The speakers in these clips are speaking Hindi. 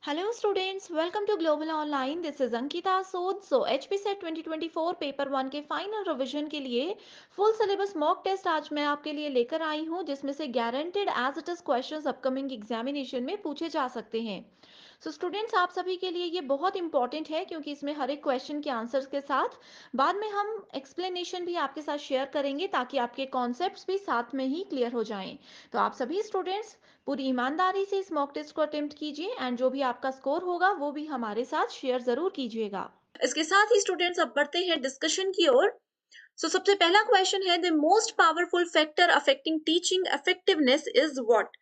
Hello students, welcome to Global Online. This is Ankita Sood. So HPSET 2024 paper 1 के फाइनल रिवीजन के लिए फुल सिलेबस मॉक टेस्ट आज मैं आपके लिए लेकर आई हूं, जिसमें से guaranteed as it is questions upcoming examination में पूछे जा सकते हैं। सो स्टूडेंट्स, आप सभी के लिए ये बहुत इंपॉर्टेंट है, क्योंकि इसमें हर एक क्वेश्चन के आंसर्स के साथ बाद में हम एक्सप्लेनेशन भी आपके साथ शेयर करेंगे, ताकि आपके कॉन्सेप्ट्स भी साथ में ही क्लियर हो जाएं। तो आप सभी स्टूडेंट्स पूरी ईमानदारी से इस मॉक टेस्ट को अटेम्प्ट कीजिए, एंड जो भी आपका स्कोर होगा वो भी हमारे साथ शेयर जरूर कीजिएगा। इसके साथ ही स्टूडेंट्स अब बढ़ते हैं डिस्कशन की ओर। सबसे पहला क्वेश्चन है, the most powerful factor affecting teaching effectiveness is what.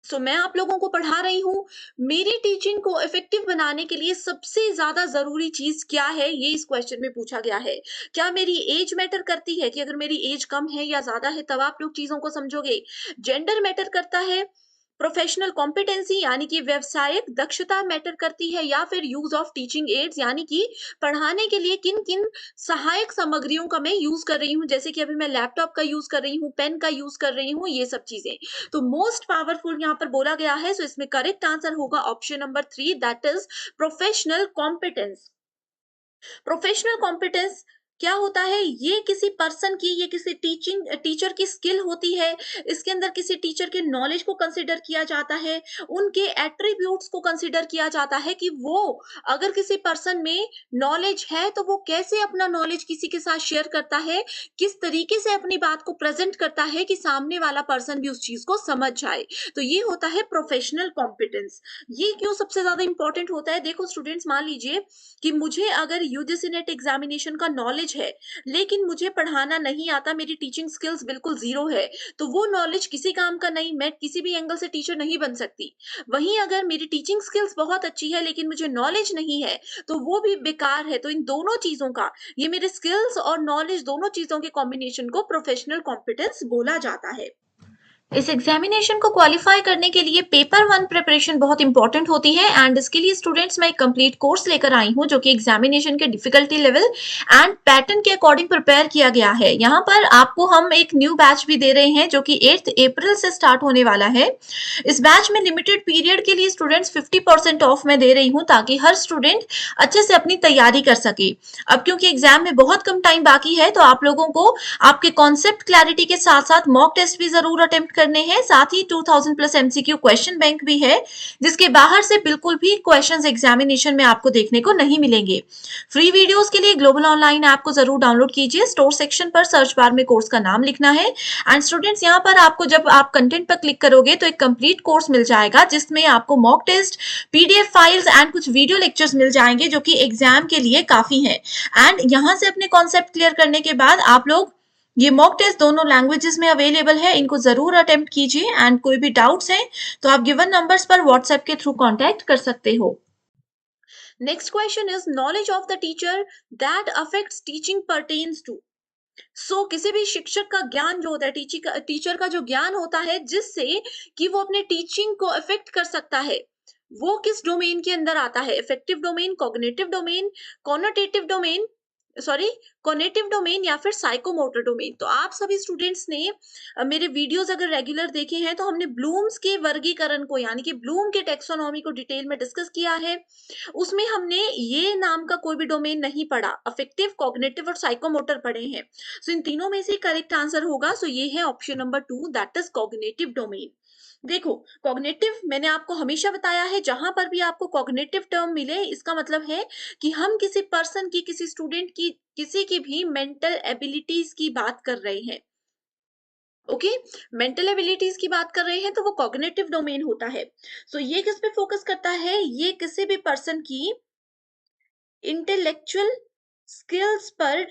मैं आप लोगों को पढ़ा रही हूँ, मेरी टीचिंग को इफेक्टिव बनाने के लिए सबसे ज्यादा जरूरी चीज क्या है, ये इस क्वेश्चन में पूछा गया है। क्या मेरी एज मैटर करती है, कि अगर मेरी एज कम है या ज्यादा है तब आप लोग चीजों को समझोगे। जेंडर मैटर करता है, प्रोफेशनल कॉम्पिटेंसी यानी कि व्यवसायिक दक्षता मैटर करती है, या फिर यूज ऑफ टीचिंग एड्स यानी कि पढ़ाने के लिए किन किन सहायक सामग्रियों का मैं यूज कर रही हूँ, जैसे कि अभी मैं लैपटॉप का यूज कर रही हूँ, पेन का यूज कर रही हूँ, ये सब चीजें। तो मोस्ट पावरफुल यहाँ पर बोला गया है, सो इसमें करेक्ट आंसर होगा option number 3, that is professional competence. Professional competence क्या होता है, ये किसी पर्सन की, ये किसी टीचर की स्किल होती है। इसके अंदर किसी टीचर के नॉलेज को कंसिडर किया जाता है, उनके एट्रीब्यूट्स को कंसिडर किया जाता है, कि वो अगर किसी पर्सन में नॉलेज है तो वो कैसे अपना नॉलेज किसी के साथ शेयर करता है, किस तरीके से अपनी बात को प्रेजेंट करता है कि सामने वाला पर्सन भी उस चीज को समझ जाए। तो ये होता है प्रोफेशनल कॉम्पिटेंस। ये क्यों सबसे ज्यादा इंपॉर्टेंट होता है, देखो स्टूडेंट्स, मान लीजिए कि मुझे अगर यूजीसी नेट एग्जामिनेशन का नॉलेज है, लेकिन मुझे पढ़ाना नहीं आता, मेरी टीचिंग स्किल्स बिल्कुल जीरो है, तो वो नॉलेज किसी काम का नहीं, मैं किसी भी एंगल से टीचर नहीं बन सकती। वहीं अगर मेरी टीचिंग स्किल्स बहुत अच्छी है लेकिन मुझे नॉलेज नहीं है, तो वो भी बेकार है। तो इन दोनों चीजों का, ये मेरे स्किल्स और नॉलेज दोनों चीजों के कॉम्बिनेशन को प्रोफेशनल कॉम्पिटेंस बोला जाता है। इस एग्जामिनेशन को क्वालिफाई करने के लिए पेपर 1 प्रिपरेशन बहुत इंपॉर्टेंट होती है, एंड इसके लिए स्टूडेंट्स मैं एक कंप्लीट कोर्स लेकर आई हूँ, जो कि एग्जामिनेशन के डिफिकल्टी लेवल एंड पैटर्न के अकॉर्डिंग प्रिपेयर किया गया है। यहाँ पर आपको हम एक न्यू बैच भी दे रहे हैं, जो कि 8 अप्रैल से स्टार्ट होने वाला है। इस बैच में लिमिटेड पीरियड के लिए स्टूडेंट्स 50% ऑफ में दे रही हूँ, ताकि हर स्टूडेंट अच्छे से अपनी तैयारी कर सके। अब क्योंकि एग्जाम में बहुत कम टाइम बाकी है, तो आप लोगों को आपके कॉन्सेप्ट क्लैरिटी के साथ साथ मॉक टेस्ट भी जरूर अटेम्प्ट करने हैं। साथ ही 2000 प्लस एमसीक्यू क्वेश्चन बैंक भी है, जिसके बाहर से बिल्कुल भी क्वेश्चंस एग्जामिनेशन में आपको देखने को नहीं मिलेंगे। फ्री वीडियोस के लिए ग्लोबल ऑनलाइन ऐप को जरूर डाउनलोड कीजिए। स्टोर सेक्शन पर सर्च बार में कोर्स का नाम लिखना है, एंड स्टूडेंट्स यहाँ पर आपको, जब आप कंटेंट पर क्लिक करोगे तो एक कंप्लीट कोर्स मिल जाएगा, जिसमें आपको mock test, PDF files and कुछ वीडियो लेक्चर्स मिल जाएंगे, जो कि एग्जाम के लिए काफी है। एंड यहाँ से अपने कॉन्सेप्ट क्लियर करने के बाद आप लोग, ये मॉक टेस्ट दोनों लैंग्वेजेस में अवेलेबल है, इनको जरूर अटेम्प्ट कीजिए। एंड कोई भी डाउट्स हैं तो आप गिवन नंबर्स पर व्हाट्सएप के थ्रू कांटेक्ट कर सकते हो। Next question is, knowledge of the teacher that affects teaching pertains to. किसी भी शिक्षक का ज्ञान जो होता है, टीचर का जो ज्ञान होता है, जिससे कि वो अपने टीचिंग को अफेक्ट कर सकता है, वो किस डोमेन के अंदर आता है। Affective domain, cognitive domain, connotative domain, sorry cognitive domain, या फिर साइकोमोटर डोमेन। तो आप सभी स्टूडेंट्स ने मेरे वीडियोस अगर रेगुलर देखे हैं, तो हमने ब्लूम्स के वर्गीकरण को, यानी कि ब्लूम के टेक्सोनॉमी को डिटेल में डिस्कस किया है। उसमें हमने ये नाम का कोई भी डोमेन नहीं पढ़ा, अफेक्टिव, कॉग्निटिव और साइकोमोटर पढ़े हैं। इन तीनों में से करेक्ट आंसर होगा, ये है option number 2, that is cognitive domain. देखो, कॉग्निटिव मैंने आपको हमेशा बताया है, जहां पर भी आपको कॉग्निटिव टर्म मिले, इसका मतलब है कि हम किसी पर्सन की, किसी स्टूडेंट की, किसी की भी मेंटल एबिलिटीज की बात कर रहे हैं। ओके, मेंटल एबिलिटीज की बात कर रहे हैं, तो वो कॉग्निटिव डोमेन होता है। ये किस पे फोकस करता है, ये किसी भी पर्सन की इंटेलेक्चुअल स्किल्स पर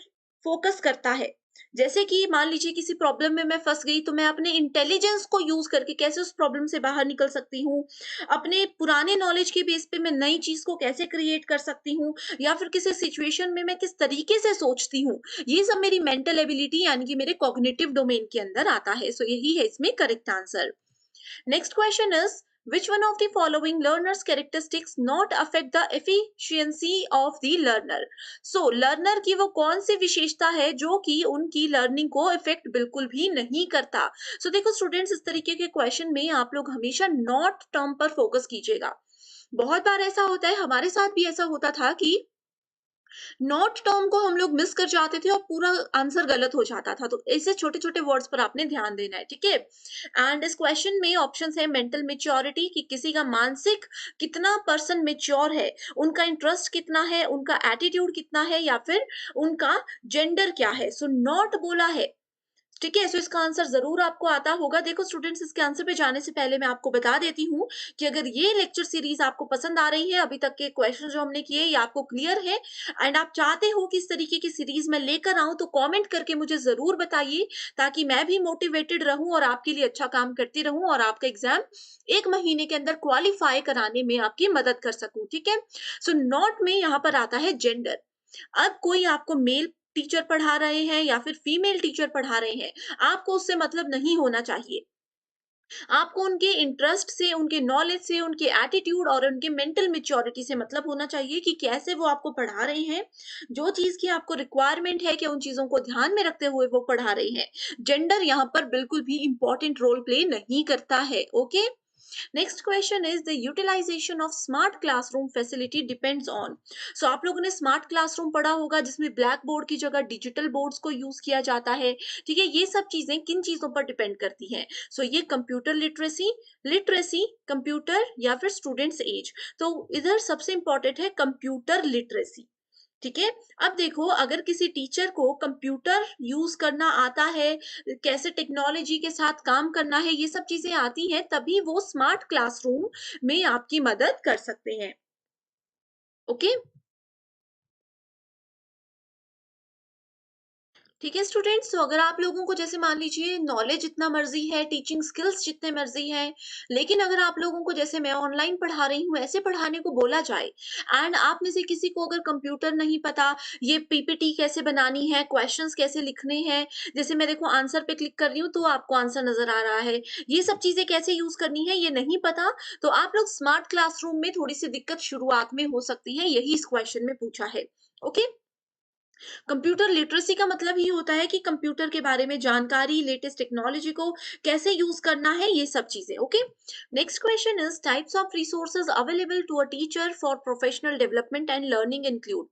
फोकस करता है। जैसे कि मान लीजिए किसी प्रॉब्लम में मैं फंस गई, तो मैं अपने इंटेलिजेंस को यूज करके कैसे उस प्रॉब्लम से बाहर निकल सकती हूँ, अपने पुराने नॉलेज के बेस पे मैं नई चीज को कैसे क्रिएट कर सकती हूँ, या फिर किसी सिचुएशन में मैं किस तरीके से सोचती हूँ, ये सब मेरी मेंटल एबिलिटी यानी कि मेरे कॉग्निटिव डोमेन के अंदर आता है। यही है इसमें correct answer. Next question is, Which one of the following learners characteristics not affect the efficiency of the learner? So learनर की वो कौन सी विशेषता है जो कि उनकी लर्निंग को इफेक्ट बिल्कुल भी नहीं करता? देखो स्टूडेंट्स, इस तरीके के क्वेश्चन में आप लोग हमेशा नॉट टर्म पर फोकस कीजिएगा। बहुत बार ऐसा होता है, हमारे साथ भी ऐसा होता था कि नॉट टर्म को हम लोग मिस कर जाते थे और पूरा आंसर गलत हो जाता था। तो ऐसे छोटे-छोटे वर्ड्स पर आपने ध्यान देना है, ठीक है? एंड इस क्वेश्चन में ऑप्शंस है मेंटल मैच्योरिटी, कि किसी का मानसिक कितना पर्सन मैच्योर है, उनका इंटरेस्ट कितना है, उनका एटीट्यूड कितना है, या फिर उनका जेंडर क्या है। सो नॉट बोला है, ठीक है? इसका आंसर ज़रूर आपको आता होगा। देखो स्टूडेंट्स, इसके आंसर पे जाने से पहले मैं आपको बता देती हूँ कि अगर ये लेक्चर सीरीज़ आपको पसंद आ रही है, अभी तक के क्वेश्चन जो हमने किए ये आपको क्लियर है एंड आप चाहते हो कि इस तरीके की सीरीज़ मैं लेकर आऊँ, तो कमेंट करके मुझे ज़रूर बताइए, ताकि मैं भी मोटिवेटेड रहूँ और आपके लिए अच्छा काम करती रहूँ और आपका एग्ज़ाम 1 महीने के अंदर क्वालीफाई कराने में आपकी मदद कर सकूँ, ठीक है? नॉट में यहाँ पर आता है जेंडर। अब कोई आपको मेल टीचर पढ़ा रहे हैं या फिर फीमेल टीचर पढ़ा रहे हैं, आपको उससे मतलब नहीं होना चाहिए। आपको उनके इंटरेस्ट से, उनके नॉलेज से, उनके एटीट्यूड और उनके मेंटल मैच्योरिटी से मतलब होना चाहिए कि कैसे वो आपको पढ़ा रहे हैं। जो चीज़ की आपको रिक्वायरमेंट है कि उन चीज़ों को ध्यान में रखते हुए वो पढ़ा रहे हैं। जेंडर यहाँ पर बिल्कुल भी इम्पोर्टेंट रोल प्ले नहीं करता है, okay? Next question is the utilization of smart classroom facility depends on. आप लोगों ने स्मार्ट क्लासरूम पढ़ा होगा, जिसमें ब्लैक बोर्ड की जगह डिजिटल बोर्ड्स को यूज किया जाता है, ठीक है? ये सब चीजें किन चीजों पर डिपेंड करती हैं? ये कंप्यूटर लिटरेसी, कंप्यूटर या फिर स्टूडेंट्स एज। तो इधर सबसे इंपॉर्टेंट है कंप्यूटर लिटरेसी, ठीक है? अब देखो, अगर किसी टीचर को कंप्यूटर यूज़ करना आता है, कैसे टेक्नोलॉजी के साथ काम करना है, ये सब चीज़ें आती हैं, तभी वो स्मार्ट क्लासरूम में आपकी मदद कर सकते हैं, ओके? ठीक है स्टूडेंट्स, तो अगर आप लोगों को जैसे मान लीजिए नॉलेज जितना मर्जी है, टीचिंग स्किल्स जितने मर्जी हैं, लेकिन अगर आप लोगों को जैसे मैं ऑनलाइन पढ़ा रही हूँ ऐसे पढ़ाने को बोला जाए एंड आप में से किसी को अगर कंप्यूटर नहीं पता, ये पीपीटी कैसे बनानी है, क्वेश्चंस कैसे लिखने हैं, जैसे मैं देखो आंसर पे क्लिक कर रही हूँ तो आपको आंसर नजर आ रहा है, ये सब चीजें कैसे यूज करनी है ये नहीं पता, तो आप लोग स्मार्ट क्लासरूम में थोड़ी सी दिक्कत शुरुआत में हो सकती है, यही इस क्वेश्चन में पूछा है, ओके? कंप्यूटर लिटरेसी का मतलब ही होता है कि कंप्यूटर के बारे में जानकारी, लेटेस्ट टेक्नोलॉजी को कैसे यूज करना है, ये सब चीजें, okay? Next question is types of resources available to a teacher for professional development and learning include.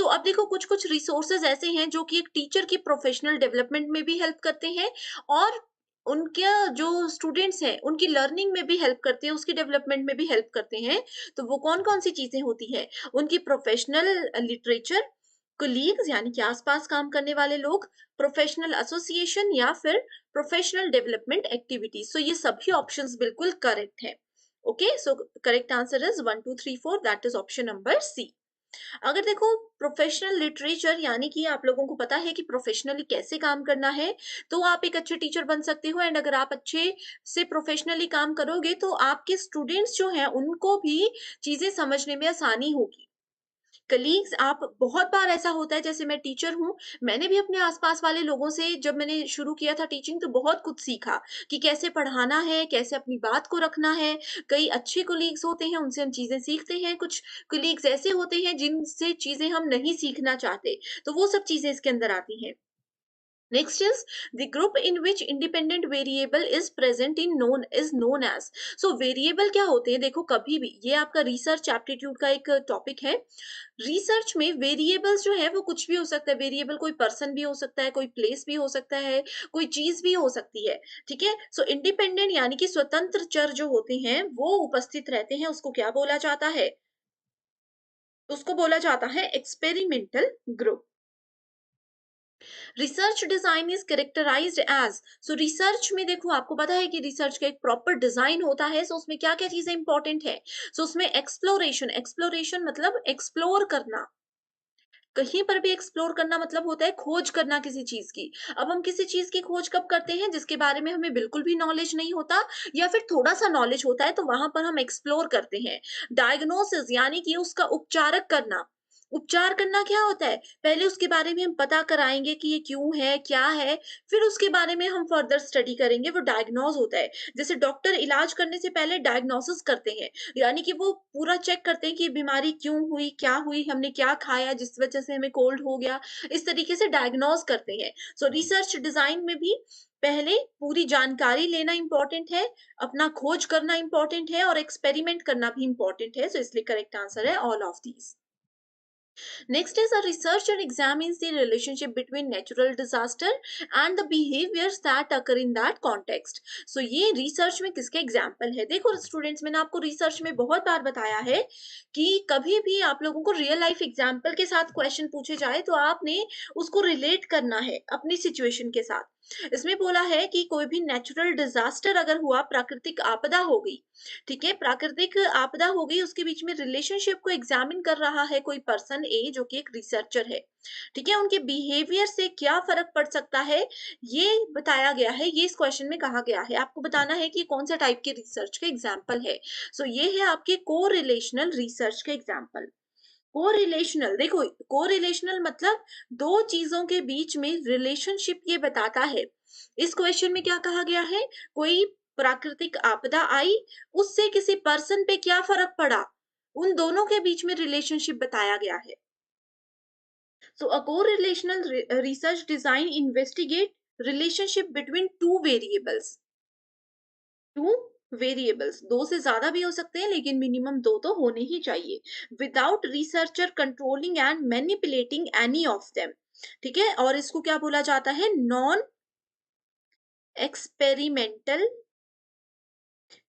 अब देखो कुछ कुछ रिसोर्सेज ऐसे हैं जो कि एक टीचर की प्रोफेशनल डेवलपमेंट में भी हेल्प करते हैं और उनके जो स्टूडेंट्स हैं उनकी लर्निंग में भी हेल्प करते हैं, उसकी डेवलपमेंट में भी हेल्प करते हैं। तो वो कौन कौन सी चीजें होती है? उनकी प्रोफेशनल लिटरेचर, कोलीग्स यानी कि आसपास काम करने वाले लोग, प्रोफेशनल एसोसिएशन या फिर प्रोफेशनल डेवलपमेंट एक्टिविटीज। ये सभी ऑप्शंस बिल्कुल करेक्ट है, okay? Correct answer is 1 2 3 4, that is option number C. अगर देखो प्रोफेशनल लिटरेचर यानी कि आप लोगों को पता है कि प्रोफेशनली कैसे काम करना है, तो आप एक अच्छे टीचर बन सकते हो एंड अगर आप अच्छे से प्रोफेशनली काम करोगे तो आपके स्टूडेंट्स जो हैं उनको भी चीजें समझने में आसानी होगी। कलीग्स, आप बहुत बार ऐसा होता है, जैसे मैं टीचर हूँ, मैंने भी अपने आस-पास वाले लोगों से जब मैंने शुरू किया था टीचिंग तो बहुत कुछ सीखा कि कैसे पढ़ाना है, कैसे अपनी बात को रखना है। कई अच्छे कलीग्स होते हैं, उनसे हम चीज़ें सीखते हैं, कुछ कलीग्स ऐसे होते हैं जिनसे चीज़ें हम नहीं सीखना चाहते, तो वो सब चीज़ें इसके अंदर आती हैं। Next is the group in which independent variable is present in known is known as। Variable क्या होते हैं? देखो कभी भी ये आपका रिसर्च एप्टीट्यूड का एक टॉपिक है। रिसर्च में वेरिएबल्स जो है वो कुछ भी हो सकता है। वेरिएबल कोई पर्सन भी हो सकता है, कोई प्लेस भी हो सकता है, कोई चीज भी हो सकती है, ठीक है? इंडिपेंडेंट यानी कि स्वतंत्र चर जो होते हैं वो उपस्थित रहते हैं, उसको क्या बोला जाता है? उसको बोला जाता है experimental group. Research design is characterized as. Research में देखो आपको पता है कि रिसर्च का एक प्रॉपर डिजाइन होता है, उसमें क्या क्या चीजें इंपॉर्टेंट है? उसमें एक्सप्लोरेशन, एक्सप्लोरेशन मतलब एक्सप्लोर करना, कहीं पर भी एक्सप्लोर करना मतलब होता है खोज करना किसी चीज की। अब हम किसी चीज की खोज कब करते हैं? जिसके बारे में हमें बिल्कुल भी नॉलेज नहीं होता या फिर थोड़ा सा नॉलेज होता है, तो वहां पर हम एक्सप्लोर करते हैं। डायग्नोसिस यानी कि उसका उपचारक करना, उपचार करना क्या होता है? पहले उसके बारे में हम पता कराएँगे कि ये क्यों है, क्या है, फिर उसके बारे में हम फर्दर स्टडी करेंगे, वो डायग्नोज़ होता है। जैसे डॉक्टर इलाज करने से पहले डायग्नोसिस करते हैं, यानी कि वो पूरा चेक करते हैं कि ये बीमारी क्यों हुई, क्या हुई, हमने क्या खाया जिस वजह से हमें कोल्ड हो गया, इस तरीके से डायग्नोज़ करते हैं। सो रिसर्च डिज़ाइन में भी पहले पूरी जानकारी लेना इम्पोर्टेंट है, अपना खोज करना इम्पोर्टेंट है और एक्सपेरिमेंट करना भी इम्पोर्टेंट है, सो इसलिए करेक्ट आंसर है all of these. Next is a researcher examines the relationship between natural disaster and the behaviors that occur in that context. So ये research में किसके example है? देखो students, मैंने आपको research में बहुत बार बताया है कि कभी भी आप लोगों को real life example के साथ question पूछे जाए तो आपने उसको relate करना है अपनी situation के साथ। इसमें बोला है कि कोई भी नेचुरल डिजास्टर अगर हुआ, प्राकृतिक आपदा हो गई, ठीक है, प्राकृतिक आपदा हो गई, उसके बीच में रिलेशनशिप को एग्जामिन कर रहा है कोई पर्सन ए जो कि एक रिसर्चर है, ठीक है, उनके बिहेवियर से क्या फर्क पड़ सकता है, ये बताया गया है, ये इस क्वेश्चन में कहा गया है। आपको बताना है कि कौन सा टाइप के रिसर्च के एग्जाम्पल है। सो ये है आपके को रिलेशनल रिसर्च के एग्जाम्पल। को रिलेशनल, देखो को रिलेशनल मतलब दो चीजों के बीच में रिलेशनशिप ये बताता है। इस क्वेश्चन में क्या कहा गया है, कोई प्राकृतिक आपदा आई, उससे किसी पर्सन पे क्या फर्क पड़ा, उन दोनों के बीच में रिलेशनशिप बताया गया है। सो अ को relational research design investigate relationship between two variables. Two variables, दो से ज्यादा भी हो सकते हैं लेकिन मिनिमम दो तो होने ही चाहिए, without researcher controlling and manipulating any of them, ठीक है, और इसको क्या बोला जाता है, non experimental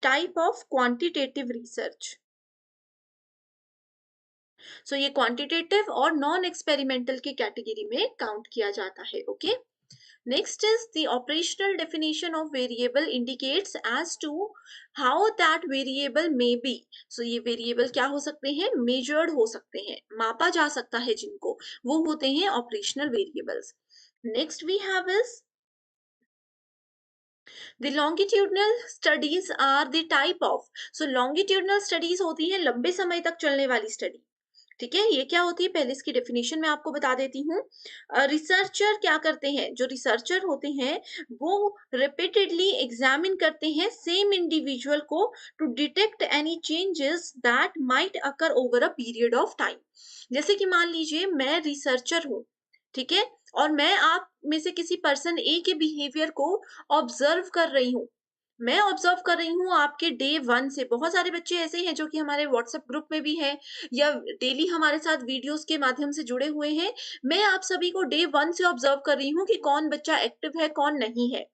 type of quantitative research. So ये क्वांटिटेटिव और नॉन एक्सपेरिमेंटल की कैटेगरी में काउंट किया जाता है। Okay, next is the operational definition of variable indicates as to how that variable may be. So ये variable क्या हो सकते हैं, measured हो सकते हैं, मापा जा सकता है जिनको, वो होते हैं operational variables. Next we have is the longitudinal studies are the type of. So longitudinal studies होती हैं लंबे समय तक चलने वाली स्टडी, ठीक है, ये क्या होती है पहले इसकी डेफिनेशन मैं आपको बता देती हूँ। रिसर्चर क्या करते हैं, जो रिसर्चर होते हैं वो रिपीटेडली एग्जामिन करते हैं सेम इंडिविजुअल को to detect any changes that might occur over a period of time. जैसे कि मान लीजिए मैं रिसर्चर हूँ, ठीक है, और मैं आप में से किसी पर्सन ए के बिहेवियर को ऑब्जर्व कर रही हूँ। मैं ऑब्जर्व कर रही हूँ आपके डे 1 से, बहुत सारे बच्चे ऐसे हैं जो कि हमारे व्हाट्सएप ग्रुप में भी हैं या डेली हमारे साथ वीडियोस के माध्यम से जुड़े हुए हैं। मैं आप सभी को डे 1 से ऑब्जर्व कर रही हूँ कि कौन बच्चा एक्टिव है, कौन नहीं है।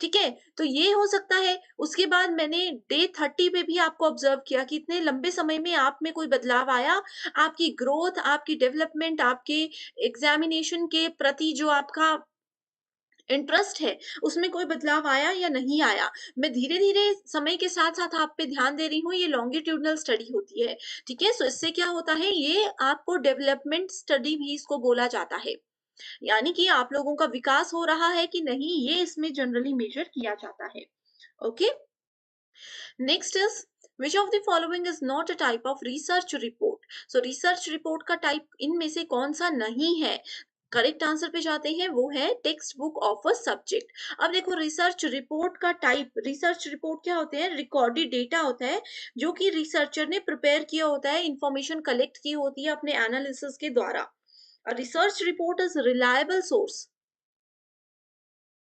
ठीक है? तो ये हो सकता है, उसके बाद मैंने डे 30 पे भी आपको ऑब्जर्व किया कि इतने लंबे समय में आप में कोई बदलाव आया, आपकी ग्रोथ, आपकी डेवलपमेंट, आपके एग्ज़ामिनेशन के प्रति जो आपका इंटरेस्ट है, उसमें कोई बदलाव आया या नहीं आया। मैं धीरे-धीरे समय के साथ-साथ आप पे ध्यान दे रही हूँ, ये लॉन्गिट्यूडिनल स्टडी होती है, ठीक है? सो इससे क्या होता है, ये आपको डेवलपमेंट स्टडी भी इसको बोला जाता है। यानी कि आप लोगों का विकास हो रहा है कि नहीं, ये इसमें जनरली मेजर किया जाता है। Okay? Next is which of the following is not a type of research report? So research report का टाइप इनमें से कौन सा नहीं है? करेक्ट आंसर पे जाते हैं, वो है text book of a subject. अब देखो रिसर्च रिपोर्ट का टाइप, रिसर्च रिपोर्ट क्या होते हैं, रिकॉर्डेड डेटा होता है जो कि रिसर्चर ने प्रिपेयर किया होता है, इंफॉर्मेशन कलेक्ट की होती है अपने एनालिसिस के द्वारा। Research report is reliable source,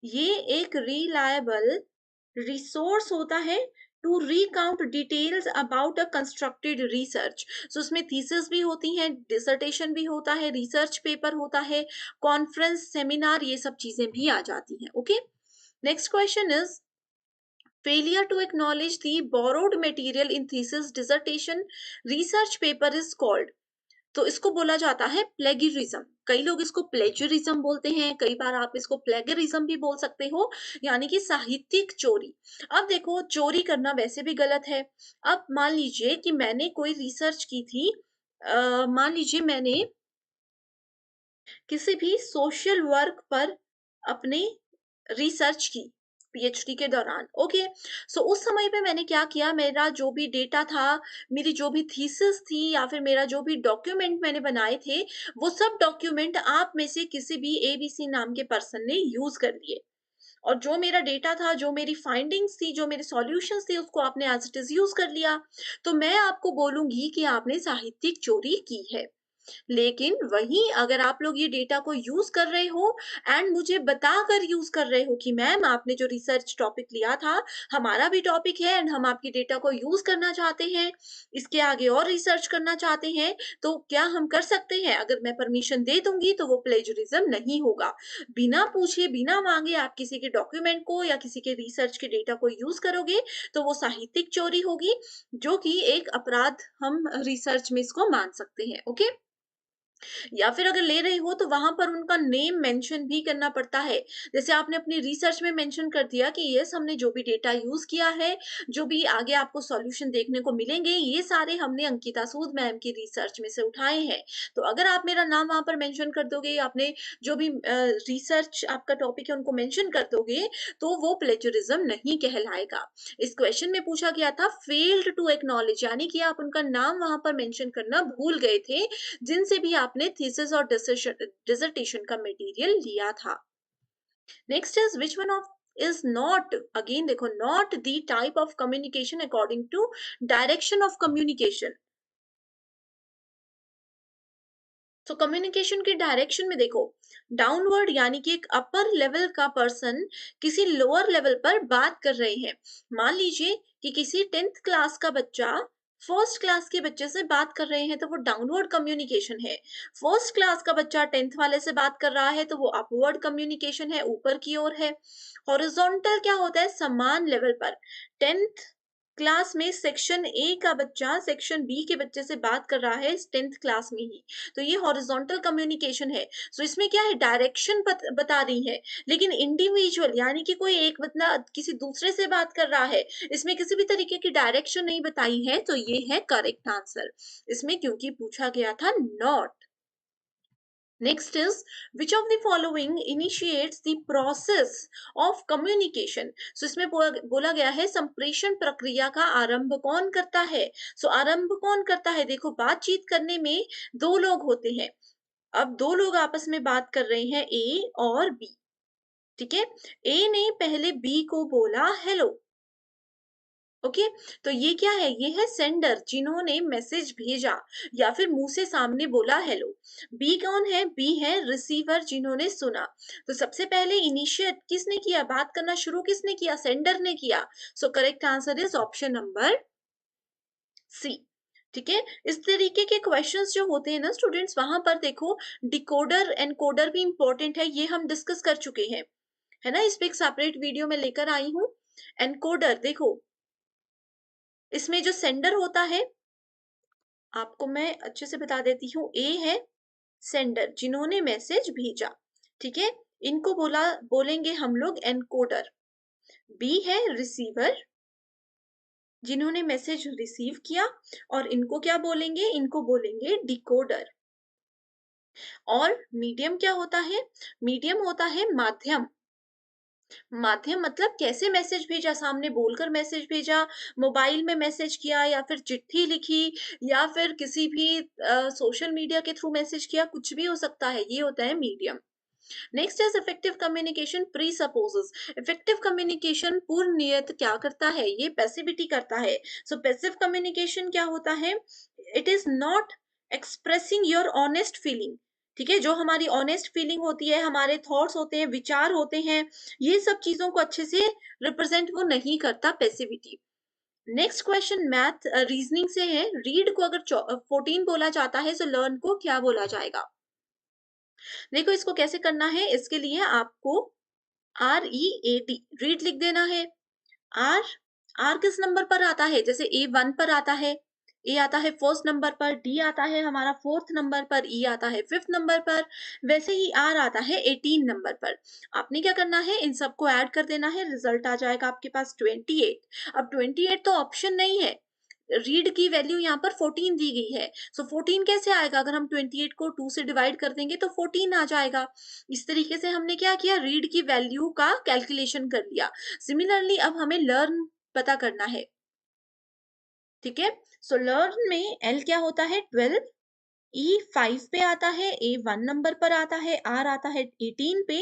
ये एक रिलायबल रिसोर्स होता है to recount details about a constructed research. So उसमें थीसिस भी होती हैं, डिसर्टेशन भी होता है, रिसर्च पेपर होता है, कॉन्फ्रेंस, सेमिनार, ये सब चीजें भी आ जाती हैं। Okay, next question is failure to acknowledge the borrowed material in thesis, dissertation, research paper is called. तो इसको बोला जाता है प्लेगियरिज्म। कई लोग इसको प्लेजरिज्म बोलते हैं, कई बार आप इसको प्लेगरिज्म भी बोल सकते हो, यानी कि साहित्यिक चोरी। अब देखो चोरी करना वैसे भी गलत है। अब मान लीजिए कि मैंने कोई रिसर्च की थी, मान लीजिए मैंने किसी भी सोशल वर्क पर अपने रिसर्च की, पीएचडी के दौरान। ओके, सो उस समय पे मैंने क्या किया, मेरा जो भी डेटा था, मेरी जो भी थीसिस थी या फिर मेरा जो भी डॉक्यूमेंट मैंने बनाए थे, वो सब डॉक्यूमेंट आप में से किसी भी एबीसी नाम के पर्सन ने यूज कर लिए। और जो मेरा डेटा था, जो मेरी फाइंडिंग्स थी, जो मेरे सॉल्यूशंस थे, उसको आपने एज इट इज यूज कर लिया। तो मैं आपको बोलूंगी कि आपने साहित्यिक चोरी की है। लेकिन वहीं अगर आप लोग ये डेटा को यूज कर रहे हो एंड मुझे बताकर यूज कर रहे हो कि मैम आपने जो रिसर्च टॉपिक लिया था, हमारा भी टॉपिक है एंड हम आपके डेटा को यूज करना चाहते हैं, इसके आगे और रिसर्च करना चाहते हैं, तो क्या हम कर सकते हैं? अगर मैं परमिशन दे दूंगी तो वो प्लेजरिज्म नहीं होगा। बिना पूछे बिना मांगे आप किसी के डॉक्यूमेंट को या किसी के रिसर्च के डेटा को यूज करोगे तो वो साहित्यिक चोरी होगी, जो कि एक अपराध हम रिसर्च में इसको मान सकते हैं। ओके, या फिर अगर ले रहे हो तो वहां पर उनका नेम मेंशन भी करना पड़ता है। जैसे आपने अपनी रिसर्च में मेंशन कर दिया कि यस, हमने जो भी डेटा यूज किया है, जो भी आगे आपको सॉल्यूशन देखने को मिलेंगे, ये सारे हमने अंकिता सूद मैम की रिसर्च में से उठाए हैं। तो अगर आप मेरा नाम वहां पर मेंशन कर दोगे, आपने जो भी रिसर्च आपका टॉपिक है उनको मेंशन कर दोगे, तो वो प्लेजरिज्म नहीं कहलाएगा। इस क्वेश्चन में पूछा गया था फेल्ड टू एक्नॉलेज, यानी कि आप उनका नाम वहां पर मेंशन करना भूल गए थे, जिनसे भी आपने थीसिस और डिसर्टेशन का मटेरियल लिया था। Next is which one of is not, again देखो, not the type of communication according to direction of communication. तो कम्युनिकेशन के डायरेक्शन में देखो, डाउनवर्ड यानी कि एक अपर लेवल का पर्सन किसी लोअर लेवल पर बात कर रहे हैं। मान लीजिए कि किसी 10th क्लास का बच्चा फर्स्ट क्लास के बच्चे से बात कर रहे हैं, तो वो डाउनवर्ड कम्युनिकेशन है। फर्स्ट क्लास का बच्चा 10th वाले से बात कर रहा है, तो वो अपवर्ड कम्युनिकेशन है, ऊपर की ओर है। हॉरिजॉन्टल क्या होता है? समान लेवल पर। 10th क्लास में सेक्शन ए का बच्चा सेक्शन बी के बच्चे से बात कर रहा है 10th क्लास में ही, तो ये हॉरिजॉन्टल कम्युनिकेशन है। सो इसमें क्या है, डायरेक्शन बता रही है। लेकिन इंडिविजुअल यानी कि कोई एक बंदा किसी दूसरे से बात कर रहा है, इसमें किसी भी तरीके की डायरेक्शन नहीं बताई है, तो ये है करेक्ट आंसर इसमें, क्योंकि पूछा गया था not. Next is which of the following initiates the process of communication? So इसमें बोला गया है संप्रेषण प्रक्रिया का आरंभ कौन करता है? आरंभ कौन करता है? देखो, बातचीत करने में दो लोग होते हैं। अब दो लोग आपस में बात कर रहे हैं, ए और बी। ठीक है, ए ने पहले बी को बोला हेलो। ओके, तो ये क्या है? ये है सेंडर, जिन्होंने मैसेज भेजा या फिर मुंह से सामने बोला हेलो। बी कौन है? बी है रिसीवर, जिन्होंने सुना। तो सबसे पहले इनिशिएट किसने किया? बात करना शुरू किसने किया? सेंडर ने किया। Correct answer is option number C. ठीक है, इस तरीके के क्वेश्चंस जो होते हैं ना स्टूडेंट्स, वहां पर देखो डिकोडर एनकोडर भी इंपॉर्टेंट है, ये हम डिस्कस कर चुके हैं, है ना। इस पे एक सेपरेट वीडियो में लेकर आई हूँ। एनकोडर देखो, इसमें जो सेंडर होता है, आपको मैं अच्छे से बता देती हूँ। ए है सेंडर, जिन्होंने मैसेज भेजा, ठीक है, इनको बोलेंगे हम लोग एनकोडर। बी है रिसीवर, जिन्होंने मैसेज रिसीव किया, और इनको क्या बोलेंगे? इनको बोलेंगे डिकोडर। और मीडियम क्या होता है? मीडियम होता है माध्यम। माध्यम मतलब कैसे मैसेज भेजा, सामने बोलकर मैसेज भेजा, मोबाइल में मैसेज किया, या फिर चिट्ठी लिखी, या फिर किसी भी सोशल मीडिया के थ्रू मैसेज किया, कुछ भी हो सकता है, ये होता है medium. Next is effective communication presupposes. Effective communication पूर्व नियत क्या करता है? ये पैसिविटी करता है। पैसिव कम्युनिकेशन क्या होता है? It is not expressing your honest feeling. ठीक है, जो हमारी ऑनेस्ट फीलिंग होती है, हमारे थॉट्स होते हैं, विचार होते हैं, ये सब चीजों को अच्छे से रिप्रेजेंट वो नहीं करता, passivity. Next question math reasoning से है। रीड को अगर 14 बोला जाता है, तो लर्न को क्या बोला जाएगा? देखो, इसको कैसे करना है, इसके लिए आपको READ रीड लिख देना है। आर आर किस नंबर पर आता है? जैसे A1 पर आता है, ए आता है फर्स्ट नंबर पर, डी आता है हमारा फोर्थ नंबर पर, ई आता है फिफ्थ नंबर पर, वैसे ही आर आता है 18 नंबर पर। आपने क्या करना है? इन सबको ऐड कर देना है, रिजल्ट आ जाएगा आपके पास 28। अब 28 तो ऑप्शन नहीं है, रीड की वैल्यू यहाँ पर 14 दी गई है। सो 14 कैसे आएगा? अगर हम 28 को 2 से डिवाइड कर देंगे तो 14 आ जाएगा। इस तरीके से हमने क्या किया? रीड की वैल्यू का कैलकुलेशन कर लिया। सिमिलरली अब हमें लर्न पता करना है। ठीक है? सो लर्न में एल क्या होता है? 12, ई 5 पे आता है, ए 1 नंबर पर आता है, आर आता है 18 पे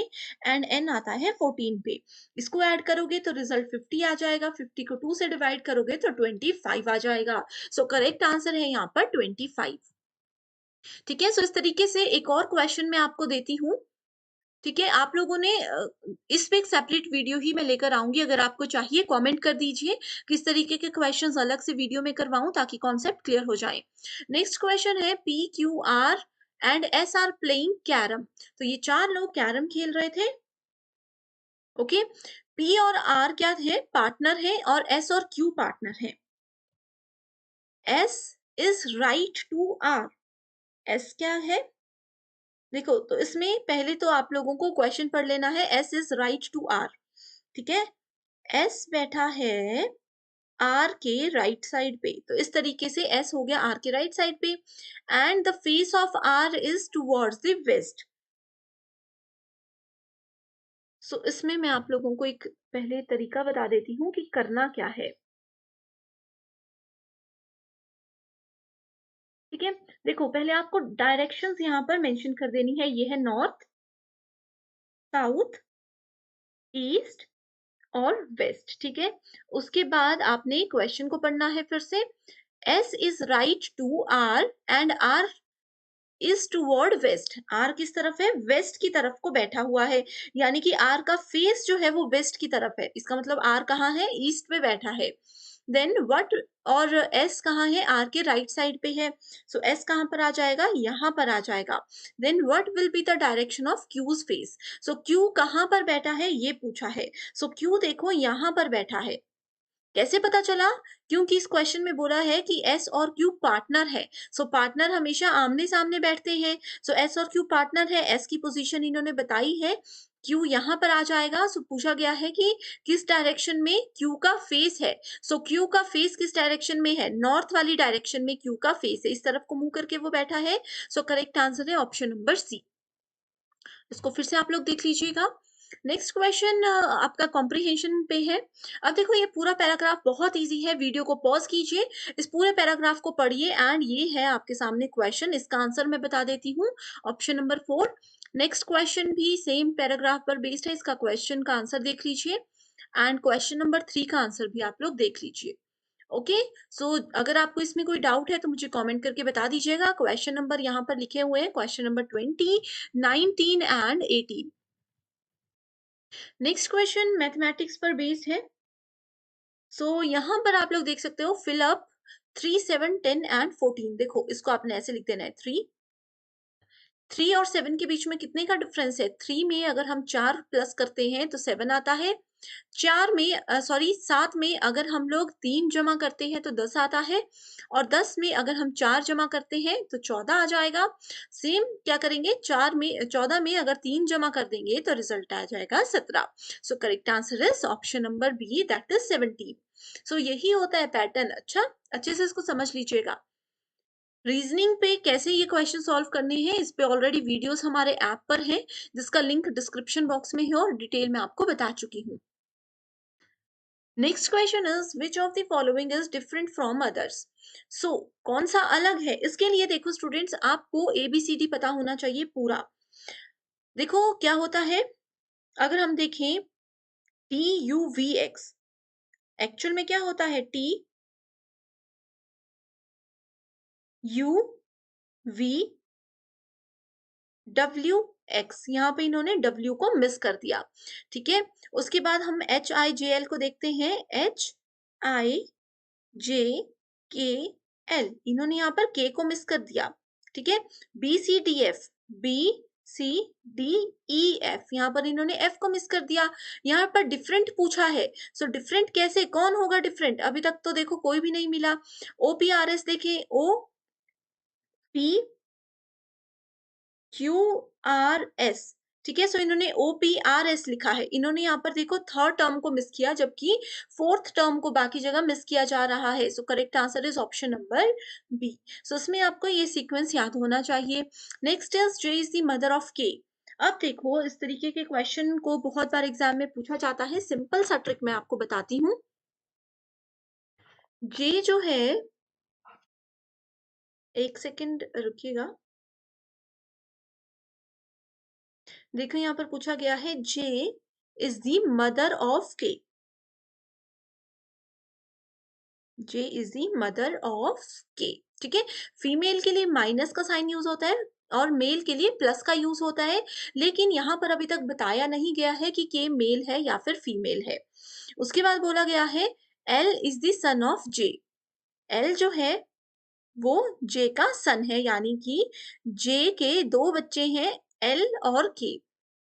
एंड एन आता है 14 पे। इसको ऐड करोगे तो रिजल्ट 50 आ जाएगा। 50 को 2 से डिवाइड करोगे तो 25 आ जाएगा। सो करेक्ट आंसर है यहाँ पर 25। ठीक है? सो इस तरीके से एक और क्वेश्चन मैं आपको देती हूँ। ठीक है? आप लोगों ने इस पे एक सेपरेट वीडियो ही मैं लेकर आऊँगी, अगर आपको चाहिए कमेंट कर दीजिए, किस तरीके के क्वेश्चंस अलग से वीडियो में करवाऊँ ताकि कॉन्सेप्ट क्लियर हो जाए। नेक्स्ट क्वेश्चन है P, Q, R and S are playing carrom. तो ये 4 लोग कैरम खेल रहे थे। ओके? पी और आर क्या थे? पार्टनर है और एस और क्यू पार्टनर है। S is right to R. S क्या है? देखो, तो इसमें पहले तो आप लोगों को क्वेश्चन पढ़ लेना है। S is right to R. ठीक है? एस बैठा है आर के राइट साइड पे, तो इस तरीके से एस हो गया आर के राइट साइड पे and the face of R is towards the west. So इसमें मैं आप लोगों को एक पहले तरीका बता देती हूँ कि करना क्या है। ठीक है? देखो, पहले आपको डायरेक्शंस यहाँ पर मेंशन कर देनी है। ये है नॉर्थ, साउथ, ईस्ट और वेस्ट। ठीक है? उसके बाद आपने क्वेश्चन को पढ़ना है फिर से। S is right to R and R is toward west. R किस तरफ है? वेस्ट की तरफ को बैठा हुआ है, यानी कि आर का फेस जो है वो वेस्ट की तरफ है। इसका मतलब आर कहाँ है? ईस्ट पे बैठा है। देन व्हाट, और एस कहाँ है? आर के राइट साइड पे है। सो एस कहाँ पर आ जाएगा? यहाँ पर आ जाएगा। Then what will be the direction of Q's face? So Q कहाँ पर बैठा है ये पूछा है। सो क्यू देखो यहाँ पर बैठा है। कैसे पता चला? क्योंकि इस क्वेश्चन में बोला है कि एस और क्यू पार्टनर है। सो पार्टनर हमेशा आमने सामने बैठते हैं। सो एस और क्यू पार्टनर है। एस की पोजीशन इन्होंने बताई है, क्यू यहाँ पर आ जाएगा। सो पूछा गया है कि किस डायरेक्शन में क्यू का फेस है। सो क्यू का फेस किस डायरेक्शन में है? नॉर्थ वाली डायरेक्शन में क्यू का फेस है, इस तरफ को मुंह करके वो बैठा है। सो करेक्ट आंसर है ऑप्शन नंबर सी। इसको फिर से आप लोग देख लीजिएगा। नेक्स्ट क्वेश्चन आपका कॉम्प्रिहेंशन पे है। अब देखो, ये पूरा पैराग्राफ बहुत इजी है। वीडियो को पॉज कीजिए, इस पूरे पैराग्राफ को पढ़िए एंड ये है आपके सामने क्वेश्चन। इसका आंसर मैं बता देती हूँ, ऑप्शन नंबर 4। नेक्स्ट क्वेश्चन भी सेम पैराग्राफ पर बेस्ड है। इसका क्वेश्चन का आंसर देख लीजिए एंड क्वेश्चन नंबर 3 का आंसर भी आप लोग देख लीजिए। ओके? सो अगर आपको इसमें कोई डाउट है तो मुझे कमेंट करके बता दीजिएगा। क्वेश्चन नंबर यहाँ पर लिखे हुए हैं, question number 20, 19 and 18। Next question mathematics पर बेस्ड है। सो यहाँ पर आप लोग देख सकते हो, फिल अप 3, 7, 10 एंड 14। देखो, इसको आपने ऐसे लिख देना है। 3 और 7 के बीच में कितने का डिफरेंस है? 3 में अगर हम 4 प्लस करते हैं तो 7 आता है। 4 में सॉरी 7 में अगर हम लोग 3 जमा करते हैं तो 10 आता है। और 10 में अगर हम 4 जमा करते हैं तो 14 आ जाएगा। सेम क्या करेंगे? 14 में अगर 3 जमा कर देंगे तो रिजल्ट आ जाएगा 17। So correct answer is option number B, that is 17। So यही होता है पैटर्न। अच्छा, अच्छे से इसको समझ लीजिएगा। रीजनिंग पे कैसे ये क्वेश्चन सॉल्व करने हैं, इस पे ऑलरेडी वीडियोस हमारे ऐप पर हैं, जिसका लिंक डिस्क्रिप्शन बॉक्स में है और डिटेल में आपको बता चुकी हूँ। Next question is which of the following is different from others? So कौन सा अलग है? इसके लिए देखो स्टूडेंट्स, आपको एबीसीडी पता होना चाहिए पूरा। देखो क्या होता है, अगर हम देखें T U V X, actual में क्या होता है? T U V W X. यहाँ पे इन्होंने डब्ल्यू को मिस कर दिया। ठीक है? उसके बाद हम एच आई जे एल को देखते हैं। एच आई जे के एल, इन्होंने यहाँ पर के को मिस कर दिया। ठीक है? B C D F, B C D E F, यहाँ पर इन्होंने एफ को मिस कर दिया। यहाँ पर डिफरेंट पूछा है। सो डिफरेंट कैसे? कौन होगा डिफरेंट? अभी तक तो देखो कोई भी नहीं मिला। ओ पी आर एस देखें, O P Q R S, ठीक है, सो इन्होंने OPRS लिखा है। इन्होंने यहाँ पर देखो थर्ड टर्म को मिस किया, जबकि फोर्थ टर्म को बाकी जगह मिस किया जा रहा है। So correct answer is option number B. So इसमें आपको ये सीक्वेंस याद होना चाहिए। Next is J is the mother of K. अब देखो इस तरीके के क्वेश्चन को बहुत बार एग्जाम में पूछा जाता है। सिंपल सा ट्रिक मैं आपको बताती हूँ। जे जो है, एक सेकेंड रुकिएगा। देखो यहाँ पर पूछा गया है जे इज द मदर ऑफ के। जे इज द मदर ऑफ के। ठीक है, फीमेल के लिए माइनस का साइन यूज होता है और मेल के लिए प्लस का यूज होता है, लेकिन यहाँ पर अभी तक बताया नहीं गया है कि के मेल है या फिर फीमेल है। उसके बाद बोला गया है L is the son of J. L जो है वो जे का सन है, यानी कि जे के दो बच्चे हैं, एल और के।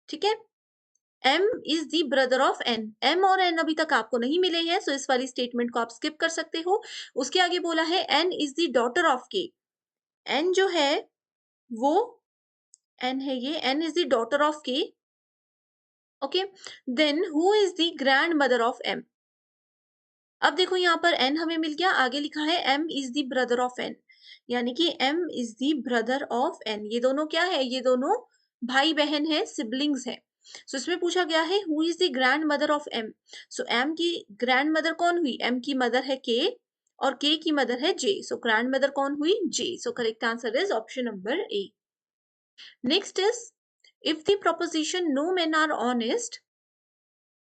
ठीक है, M is the brother of N. M और एन अभी तक आपको नहीं मिले हैं, सो इस वाली स्टेटमेंट को आप स्किप कर सकते हो। उसके आगे बोला है N is the daughter of K. N जो है वो, एन है ये, N is the daughter of K. Okay, then who is the grandmother of M. अब देखो यहाँ पर एन हमें मिल गया, आगे लिखा है M is the brother of N, यानी कि M is the brother of N. ये दोनों क्या है, ये दोनों भाई बहन है, सिबलिंग्स है। सो इसमें पूछा गया है who is the grandmother of M. So M की ग्रैंड मदर कौन हुई, एम की मदर है के और के की मदर है जे। सो ग्रैंड मदर कौन हुई, J. So correct answer is option number A. Next is if the proposition no men are honest,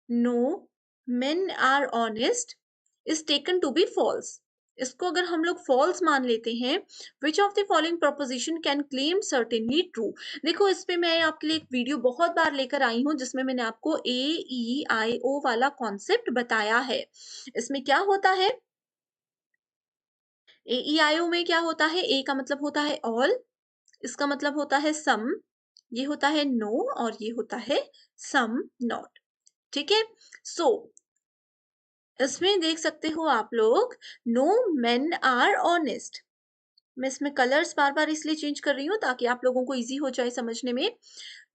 no men are honest is taken to be false। इसको अगर हम लोग false मान लेते हैं, which of the following proposition can claim certainly true. देखो इस पे मैं आपके लिए एक वीडियो बहुत बार लेकर आई हूं, जिसमें मैंने आपको AEIO वाला कॉन्सेप्ट बताया है। इसमें क्या होता है, AEIO में क्या होता है, ए का मतलब होता है ऑल, इसका मतलब होता है सम, ये होता है नो और ये होता है सम नॉट। ठीक है, सो इसमें देख सकते हो आप लोग, नो मेन आर ऑनेस्ट। मैं इसमें कलर्स बार बार इसलिए चेंज कर रही हूँ ताकि आप लोगों को इजी हो जाए समझने में।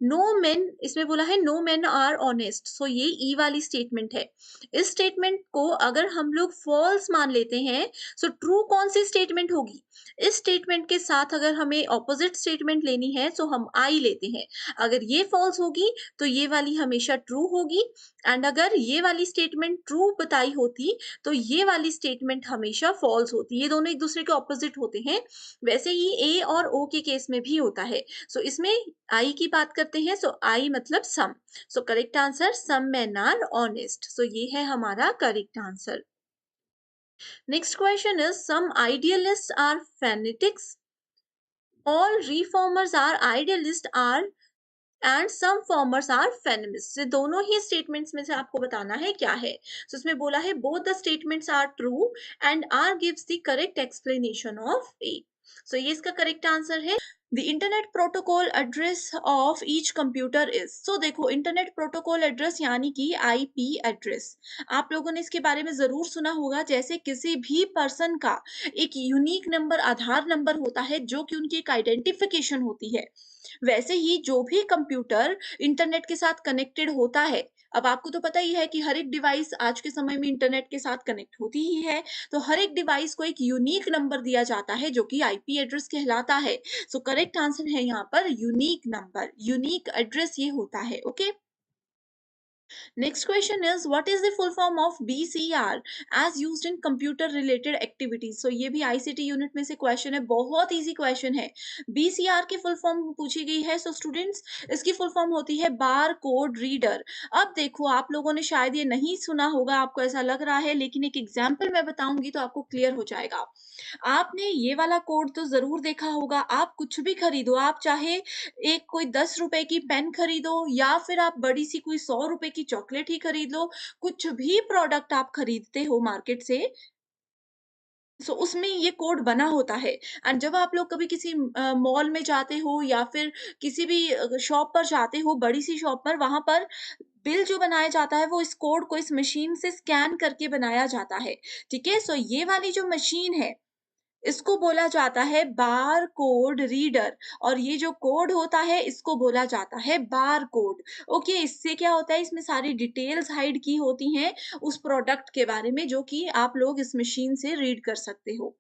नो मेन, इसमें बोला है no main are honest, so ये ई वाली स्टेटमेंट है। इस स्टेटमेंट को अगर हम लोग फॉल्स मान लेते हैं, सो ट्रू कौन सी स्टेटमेंट होगी। इस स्टेटमेंट के साथ अगर हमें ऑपोजिट स्टेटमेंट लेनी है तो हम आई लेते हैं। अगर ये फॉल्स होगी तो ये वाली हमेशा ट्रू होगी, एंड अगर ये वाली स्टेटमेंट ट्रू बताई होती तो ये वाली स्टेटमेंट हमेशा फॉल्स होती। ये दोनों एक दूसरे के ऑपोजिट होते हैं। वैसे ही ए और ओ के केस में भी होता है। सो इसमें आई की बात करते हैं, सो आई मतलब some. So correct answer some men are honest. So ये है हमारा correct answer. Next question is some idealist are fanatics, all reformers are idealist are and some formers are feminist. दोनों ही स्टेटमेंट्स में से आपको बताना है क्या है। so, इसमें बोला है both the statements are true and are gives the correct explanation of A. So ये इसका करेक्ट आंसर है। The internet protocol address of each computer is. So देखो इंटरनेट प्रोटोकॉल एड्रेस यानी कि आईपी एड्रेस, आप लोगों ने इसके बारे में जरूर सुना होगा। जैसे किसी भी पर्सन का एक यूनिक नंबर, आधार नंबर होता है जो कि उनकी एक आइडेंटिफिकेशन होती है, वैसे ही जो भी कंप्यूटर इंटरनेट के साथ कनेक्टेड होता है, अब आपको तो पता ही है कि हर एक डिवाइस आज के समय में इंटरनेट के साथ कनेक्ट होती ही है, तो हर एक डिवाइस को एक यूनिक नंबर दिया जाता है जो कि आईपी एड्रेस कहलाता है। सो करेक्ट आंसर है यहाँ पर यूनिक नंबर, यूनिक एड्रेस ये होता है। Okay, next question is what is the full form of BCR as used in computer related activities। so ये भी ICT यूनिट में से क्वेश्चन है, बहुत इजी क्वेश्चन है। BCR की फुल फॉर्म पूछी गई है। सो स्टूडेंट्स इसकी फुल फॉर्म होती है बार कोड रीडर। अब देखो आप लोगों ने शायद ये नहीं सुना होगा, आपको ऐसा लग रहा है, लेकिन एक एग्जाम्पल मैं बताऊंगी तो आपको क्लियर हो जाएगा। आपने ये वाला कोड तो जरूर देखा होगा। आप कुछ भी खरीदो, आप चाहे एक कोई 10 रुपए की पेन खरीदो या फिर आप बड़ी सी कोई 100 रुपए की चॉकलेट ही खरीद लो, कुछ भी प्रोडक्ट आप खरीदते हो मार्केट से, सो उसमें ये कोड बना होता है। एंड जब आप लोग कभी किसी मॉल में जाते हो या फिर किसी भी शॉप पर जाते हो, बड़ी सी शॉप पर, वहां पर बिल जो बनाया जाता है वो इस कोड को इस मशीन से स्कैन करके बनाया जाता है। ठीक है, सो ये वाली जो मशीन है, इसको बोला जाता है बार कोड रीडर, और ये जो कोड होता है इसको बोला जाता है बार कोड। ओके, इससे क्या होता है, इसमें सारी डिटेल्स हाइड की होती हैं उस प्रोडक्ट के बारे में जो कि आप लोग इस मशीन से रीड कर सकते हो।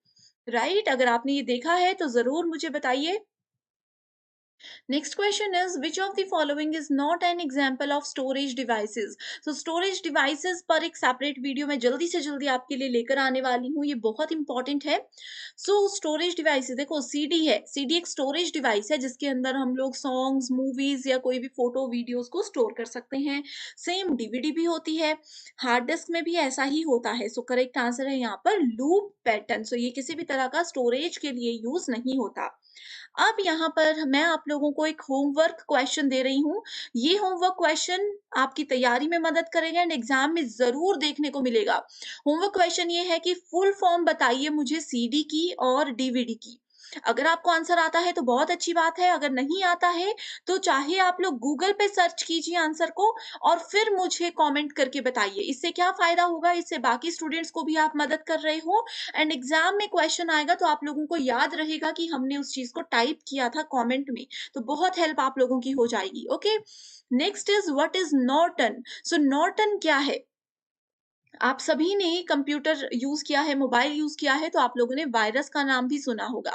राइट, अगर आपने ये देखा है तो ज़रूर मुझे बताइए। Next question is which of the following is not an example of storage devices? So storage devices पर एक separate वीडियो मैं जल्दी से जल्दी आपके लिए लेकर आने वाली हूँ, ये बहुत इंपॉर्टेंट है। सो स्टोरेज डिवाइस देखो, सीडी है, सीडी एक स्टोरेज डिवाइस है जिसके अंदर हम लोग सॉन्ग्स, मूवीज या कोई भी फोटो वीडियोस को स्टोर कर सकते हैं। सेम डीवीडी भी होती है, हार्ड डिस्क में भी ऐसा ही होता है। सो करेक्ट आंसर है यहाँ पर लूप पैटर्न। सो ये किसी भी तरह का स्टोरेज के लिए यूज नहीं होता। अब यहाँ पर मैं आप लोगों को एक होमवर्क क्वेश्चन दे रही हूँ। ये होमवर्क क्वेश्चन आपकी तैयारी में मदद करेगा एंड एग्जाम में ज़रूर देखने को मिलेगा। होमवर्क क्वेश्चन ये है कि फुल फॉर्म बताइए मुझे सीडी की और डीवीडी की। अगर आपको आंसर आता है तो बहुत अच्छी बात है, अगर नहीं आता है तो चाहे आप लोग गूगल पे सर्च कीजिए आंसर को और फिर मुझे कमेंट करके बताइए। इससे क्या फ़ायदा होगा, इससे बाकी स्टूडेंट्स को भी आप मदद कर रहे हो एंड एग्जाम में क्वेश्चन आएगा तो आप लोगों को याद रहेगा कि हमने उस चीज को टाइप किया था कमेंट में, तो बहुत हेल्प आप लोगों की हो जाएगी। Okay, next is what is Norton. So Norton क्या है, आप सभी ने कंप्यूटर यूज किया है, मोबाइल यूज किया है, तो आप लोगों ने वायरस का नाम भी सुना होगा।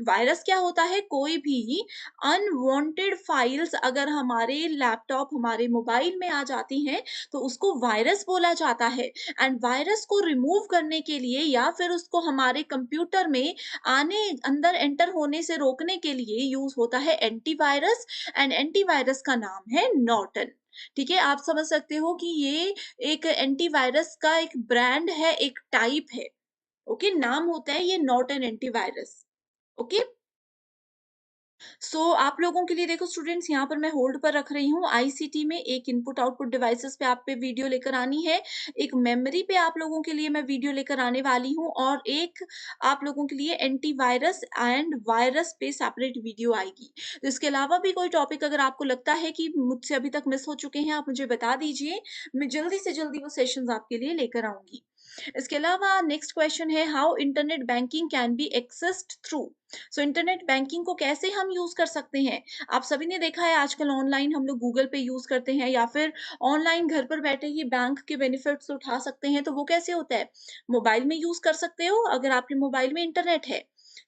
वायरस क्या होता है, कोई भी अनवांटेड फाइल्स अगर हमारे लैपटॉप, हमारे मोबाइल में आ जाती हैं तो उसको वायरस बोला जाता है। एंड वायरस को रिमूव करने के लिए या फिर उसको हमारे कंप्यूटर में आने, अंदर एंटर होने से रोकने के लिए यूज होता है एंटीवायरस, एंड एंटीवायरस का नाम है नॉर्टन। ठीक है, आप समझ सकते हो कि ये एक एंटीवायरस का एक ब्रांड है, एक टाइप है। ओके, नाम होता है ये नॉर्टन एंटीवायरस। ओके, आप लोगों के लिए देखो स्टूडेंट्स, यहाँ पर मैं होल्ड पर रख रही हूँ। आईसीटी में एक इनपुट आउटपुट डिवाइसेस पे आप पे वीडियो लेकर आनी है, एक मेमोरी पे आप लोगों के लिए मैं वीडियो लेकर आने वाली हूँ, और एक आप लोगों के लिए एंटीवायरस एंड वायरस पे सेपरेट वीडियो आएगी। तो इसके अलावा भी कोई टॉपिक अगर आपको लगता है कि मुझसे अभी तक मिस हो चुके हैं, आप मुझे बता दीजिए, मैं जल्दी से जल्दी वो सेशंस आपके लिए लेकर आऊंगी। इसके अलावा नेक्स्ट क्वेश्चन है how internet banking can be accessed through. Internet banking को कैसे हम यूज कर सकते हैं। आप सभी ने देखा है आजकल ऑनलाइन हम लोग गूगल पे यूज करते हैं या फिर ऑनलाइन घर पर बैठे ही बैंक के बेनिफिट्स उठा सकते हैं, तो वो कैसे होता है, मोबाइल में यूज कर सकते हो अगर आपके मोबाइल में इंटरनेट है,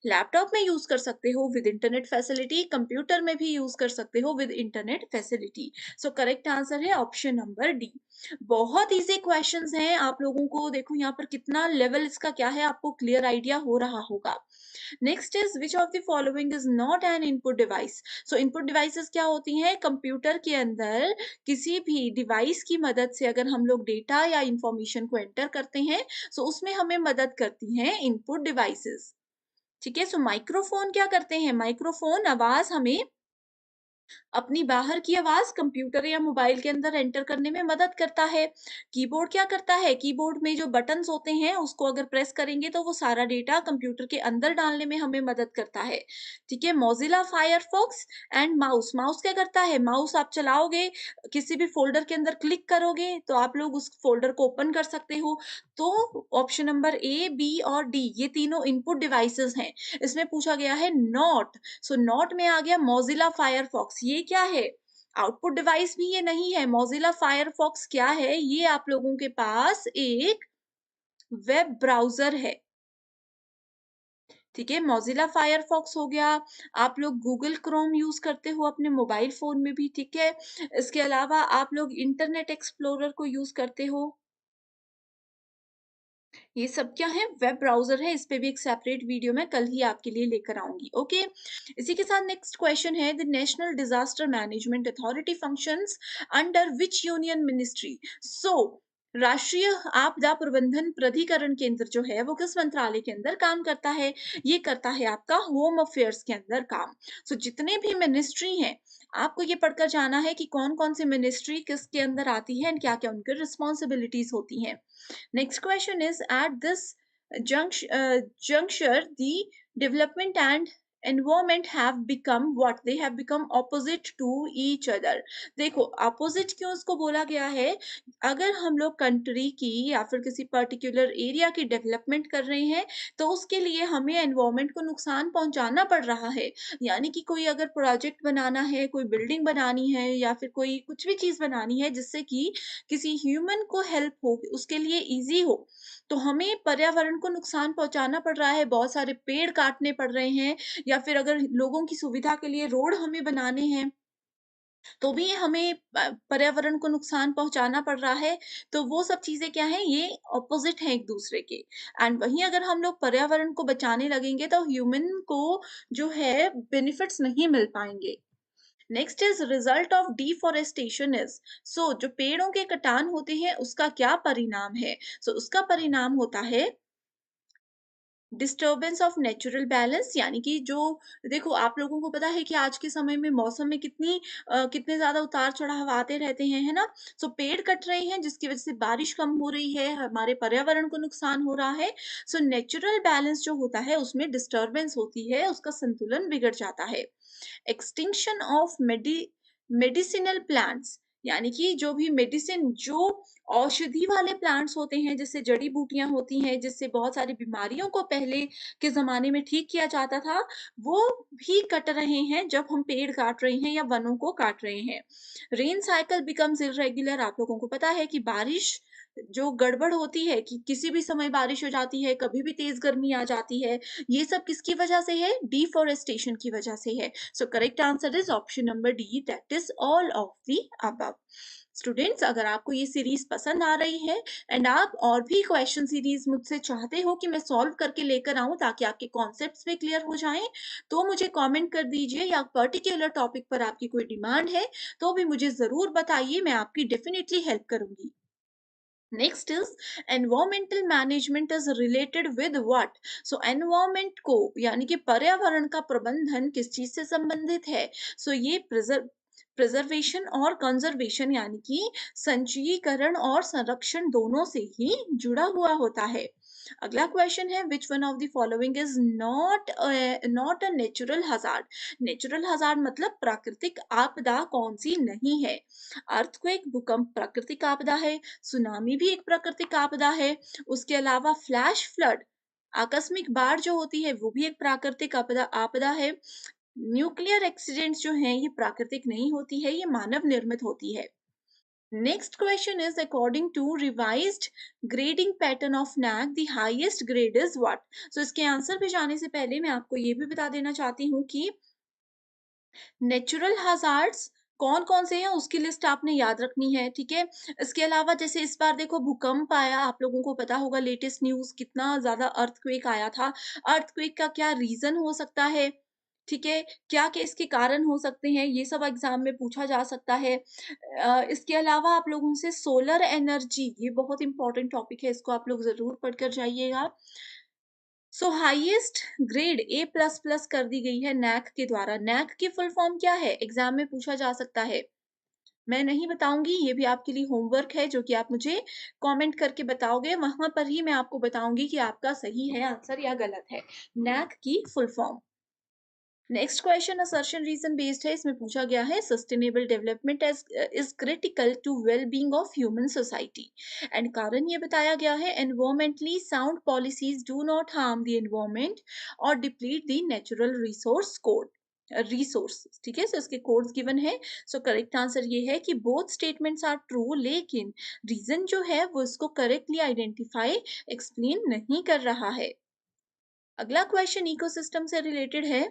लैपटॉप में यूज कर सकते हो विद इंटरनेट फैसिलिटी, कंप्यूटर में भी यूज कर सकते हो with internet facility. Correct answer है ऑप्शन नंबर डी। बहुत इजी क्वेश्चंस हैं, आप लोगों को देखो यहाँ पर कितना लेवल इसका क्या है, आपको क्लियर आइडिया हो रहा होगा। Next is which of the following is not an input device. Input devices क्या होती हैं, कंप्यूटर के अंदर किसी भी डिवाइस की मदद से अगर हम लोग डेटा या इंफॉर्मेशन को एंटर करते हैं, उसमें हमें मदद करती हैं इनपुट डिवाइसेस। ठीक है, माइक्रोफोन क्या करते हैं, माइक्रोफोन आवाज हमें अपनी बाहर की आवाज कंप्यूटर या मोबाइल के अंदर एंटर करने में मदद करता है। कीबोर्ड क्या करता है, कीबोर्ड में जो बटन्स होते हैं उसको अगर प्रेस करेंगे तो वो सारा डेटा कंप्यूटर के अंदर डालने में हमें मदद करता है। ठीक है, Mozilla Firefox and mouse, mouse क्या करता है, माउस आप चलाओगे, किसी भी फोल्डर के अंदर क्लिक करोगे तो आप लोग उस फोल्डर को ओपन कर सकते हो। तो ऑप्शन नंबर ए, बी और डी ये तीनों इनपुट डिवाइसेस हैं। इसमें पूछा गया है नॉट, नॉट में आ गया मोजिला फायरफॉक्स, ये क्या है, आउटपुट डिवाइस भी ये नहीं है। मोजिला फायरफॉक्स क्या है, ये आप लोगों के पास एक वेब ब्राउजर है। ठीक है, मोजिला फायरफॉक्स हो गया, आप लोग गूगल क्रोम यूज करते हो अपने मोबाइल फोन में भी। ठीक है, इसके अलावा आप लोग इंटरनेट एक्सप्लोरर को यूज करते हो, ये सब क्या है, वेब ब्राउजर है। इस पे भी एक सेपरेट वीडियो मैं कल ही आपके लिए लेकर आऊंगी। ओके, इसी के साथ नेक्स्ट क्वेश्चन है the national disaster management authority functions under which union ministry. राष्ट्रीय आपदा प्रबंधन प्राधिकरण केंद्र जो है वो किस मंत्रालय के अंदर काम करता है, ये करता है आपका होम अफेयर्स के अंदर काम। जितने भी मिनिस्ट्री हैं आपको ये पढ़कर जाना है कि कौन कौन सी मिनिस्ट्री किसके अंदर आती है एंड क्या क्या उनकी रिस्पॉन्सिबिलिटीज होती हैं। Next question is at this juncture, the development and environment have become what, they have become opposite to each other. देखो ऑपोजिट क्यों इसको बोला गया है, अगर हम लोग कंट्री की या फिर किसी पर्टिकुलर एरिया की डेवलपमेंट कर रहे हैं तो उसके लिए हमें एनवायरमेंट को नुकसान पहुंचाना पड़ रहा है। यानी कि कोई अगर प्रोजेक्ट बनाना है, कोई बिल्डिंग बनानी है या फिर कोई कुछ भी चीज बनानी है जिससे कि किसी ह्यूमन को हेल्प हो, उसके लिए इजी हो, तो हमें पर्यावरण को नुकसान पहुंचाना पड़ रहा है, बहुत सारे पेड़ काटने पड़ रहे हैं, या फिर अगर लोगों की सुविधा के लिए रोड हमें बनाने हैं, तो भी हमें पर्यावरण को नुकसान पहुँचाना पड़ रहा है। तो वो सब चीज़ें क्या हैं, ये ऑपोज़िट हैं एक-दूसरे के। एंड वहीं अगर हम लोग पर्यावरण को बचाने लगेंगे तो ह्यूमन को जो है बेनिफिट्स नहीं मिल पाएँगे। Next is result of deforestation is, so जो पेड़ों के कटान होते हैं उसका क्या परिणाम है? सो उसका परिणाम होता है डिस्टर्बेंस ऑफ नेचुरल बैलेंस, यानी कि जो, देखो आप लोगों को पता है कि आज के समय में मौसम में कितने ज्यादा उतार चढ़ाव आते रहते हैं, है ना? सो पेड़ कट रहे हैं जिसकी वजह से बारिश कम हो रही है, हमारे पर्यावरण को नुकसान हो रहा है। सो नेचुरल बैलेंस जो होता है उसमें डिस्टर्बेंस होती है, उसका संतुलन बिगड़ जाता है। एक्सटिंक्शन ऑफ मेडिसिनल प्लांट्स, यानी कि जो भी मेडिसिन, जो औषधि वाले प्लांट्स होते हैं, जिससे जड़ी बूटियां होती हैं, जिससे बहुत सारी बीमारियों को पहले के जमाने में ठीक किया जाता था, वो भी कट रहे हैं जब हम पेड़ काट रहे हैं या वनों को काट रहे हैं। रेन साइकिल बिकम्स इरेगुलर, आप लोगों को पता है कि बारिश जो गड़बड़ होती है कि किसी भी समय बारिश हो जाती है, कभी भी तेज गर्मी आ जाती है, ये सब किसकी वजह से है? डिफॉरेस्टेशन की वजह से है। So correct answer is option number D, that is all of the above. Students, अगर आपको ये सीरीज पसंद आ रही है एंड आप और भी क्वेश्चन सीरीज मुझसे चाहते हो कि मैं सॉल्व करके लेकर आऊं ताकि आपके कॉन्सेप्ट्स भी क्लियर हो जाएं, तो मुझे कमेंट कर दीजिए, या पर्टिकुलर टॉपिक पर आपकी कोई डिमांड है तो भी मुझे जरूर बताइए, मैं आपकी डेफिनेटली हेल्प करूंगी। Next is environmental management is related with what. So environment को यानी कि पर्यावरण का प्रबंधन किस चीज से संबंधित है? सो ये प्रिजर्वेशन और कंजर्वेशन, यानी कि संचयीकरण और संरक्षण दोनों से ही जुड़ा हुआ होता है। अगला क्वेश्चन है, विच one of the following is not a natural hazard. Natural hazard मतलब प्राकृतिक आपदा कौन सी नहीं है? अर्थक्वेक, भूकंप प्राकृतिक आपदा है, सुनामी भी एक प्राकृतिक आपदा है, उसके अलावा फ्लैश फ्लड, आकस्मिक बाढ़ जो होती है वो भी एक प्राकृतिक आपदा आपदा है। न्यूक्लियर एक्सीडेंट्स जो हैं ये प्राकृतिक नहीं होती है, ये मानव निर्मित होती है। Next question is, according to revised grading pattern of NAAC the highest grade is what. So इसके आंसर पे जाने से पहले मैं आपको ये भी बता देना चाहती हूँ कि नेचुरल हज़ार्ड्स कौन-कौन से हैं उसकी लिस्ट आपने याद रखनी है, ठीक है? इसके अलावा जैसे इस बार देखो भूकंप आया, आप लोगों को पता होगा लेटेस्ट न्यूज़ कितना ज़्यादा अर्थक्वेक आया था। अर्थक्वेक का क्या रीज़न हो सकता है, ठीक है? क्या-क्या इसके कारण हो सकते हैं, ये सब एग्ज़ाम में पूछा जा सकता है। इसके अलावा आप लोगों से सोलर एनर्जी, ये बहुत इम्पोर्टेंट टॉपिक है, इसको आप लोग ज़रूर पढ़कर जाइएगा। सो highest grade A plus plus कर दी गई है नैक के द्वारा। नैक की फुल फॉर्म क्या है? एग्जाम में पूछा जा सकता है। मैं नहीं बताऊंगी, ये भी आपके लिए होमवर्क है जो कि आप मुझे कमेंट करके बताओगे, वहां पर ही मैं आपको बताऊंगी कि आपका सही है आंसर या गलत है। नैक की full form. Next question assertion reason based है, इसमें पूछा गया है sustainable development is critical to well being of human society. And कारण ये बताया गया है, environmentally sound policies do not harm the environment और deplete the natural resource code resource, ठीक है? सो इसके कोड्स गिवन है। सो करेक्ट आंसर ये है कि बोथ स्टेटमेंट्स आर ट्रू, लेकिन रीजन जो है वो इसको करेक्टली आइडेंटिफाई एक्सप्लेन नहीं कर रहा है। अगला क्वेश्चन इकोसिस्टम से रिलेटेड है।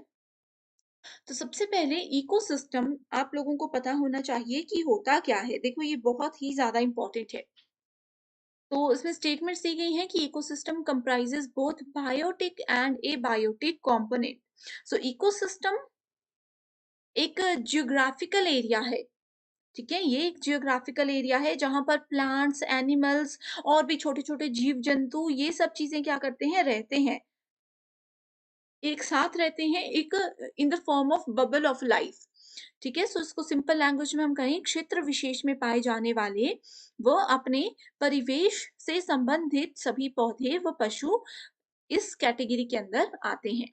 तो सबसे पहले इकोसिस्टम आप लोगों को पता होना चाहिए कि होता क्या है। देखो ये बहुत ही ज्यादा इंपॉर्टेंट है। तो इसमें स्टेटमेंट्स दी गई हैं कि ecosystem comprises both biotic and abiotic component. So ecosystem एक जियोग्राफिकल एरिया है, ठीक है? ये एक जियोग्राफिकल एरिया है जहां पर प्लांट्स, एनिमल्स और भी छोटे छोटे जीव जंतु, ये सब चीजें क्या करते हैं, रहते हैं, एक साथ रहते हैं, एक in the form of bubble of life, ठीक है? सो इसको सिंपल लैंग्वेज में हम कहें, क्षेत्र विशेष में पाए जाने वाले वो अपने परिवेश से संबंधित सभी पौधे व पशु इस कैटेगरी के अंदर आते हैं।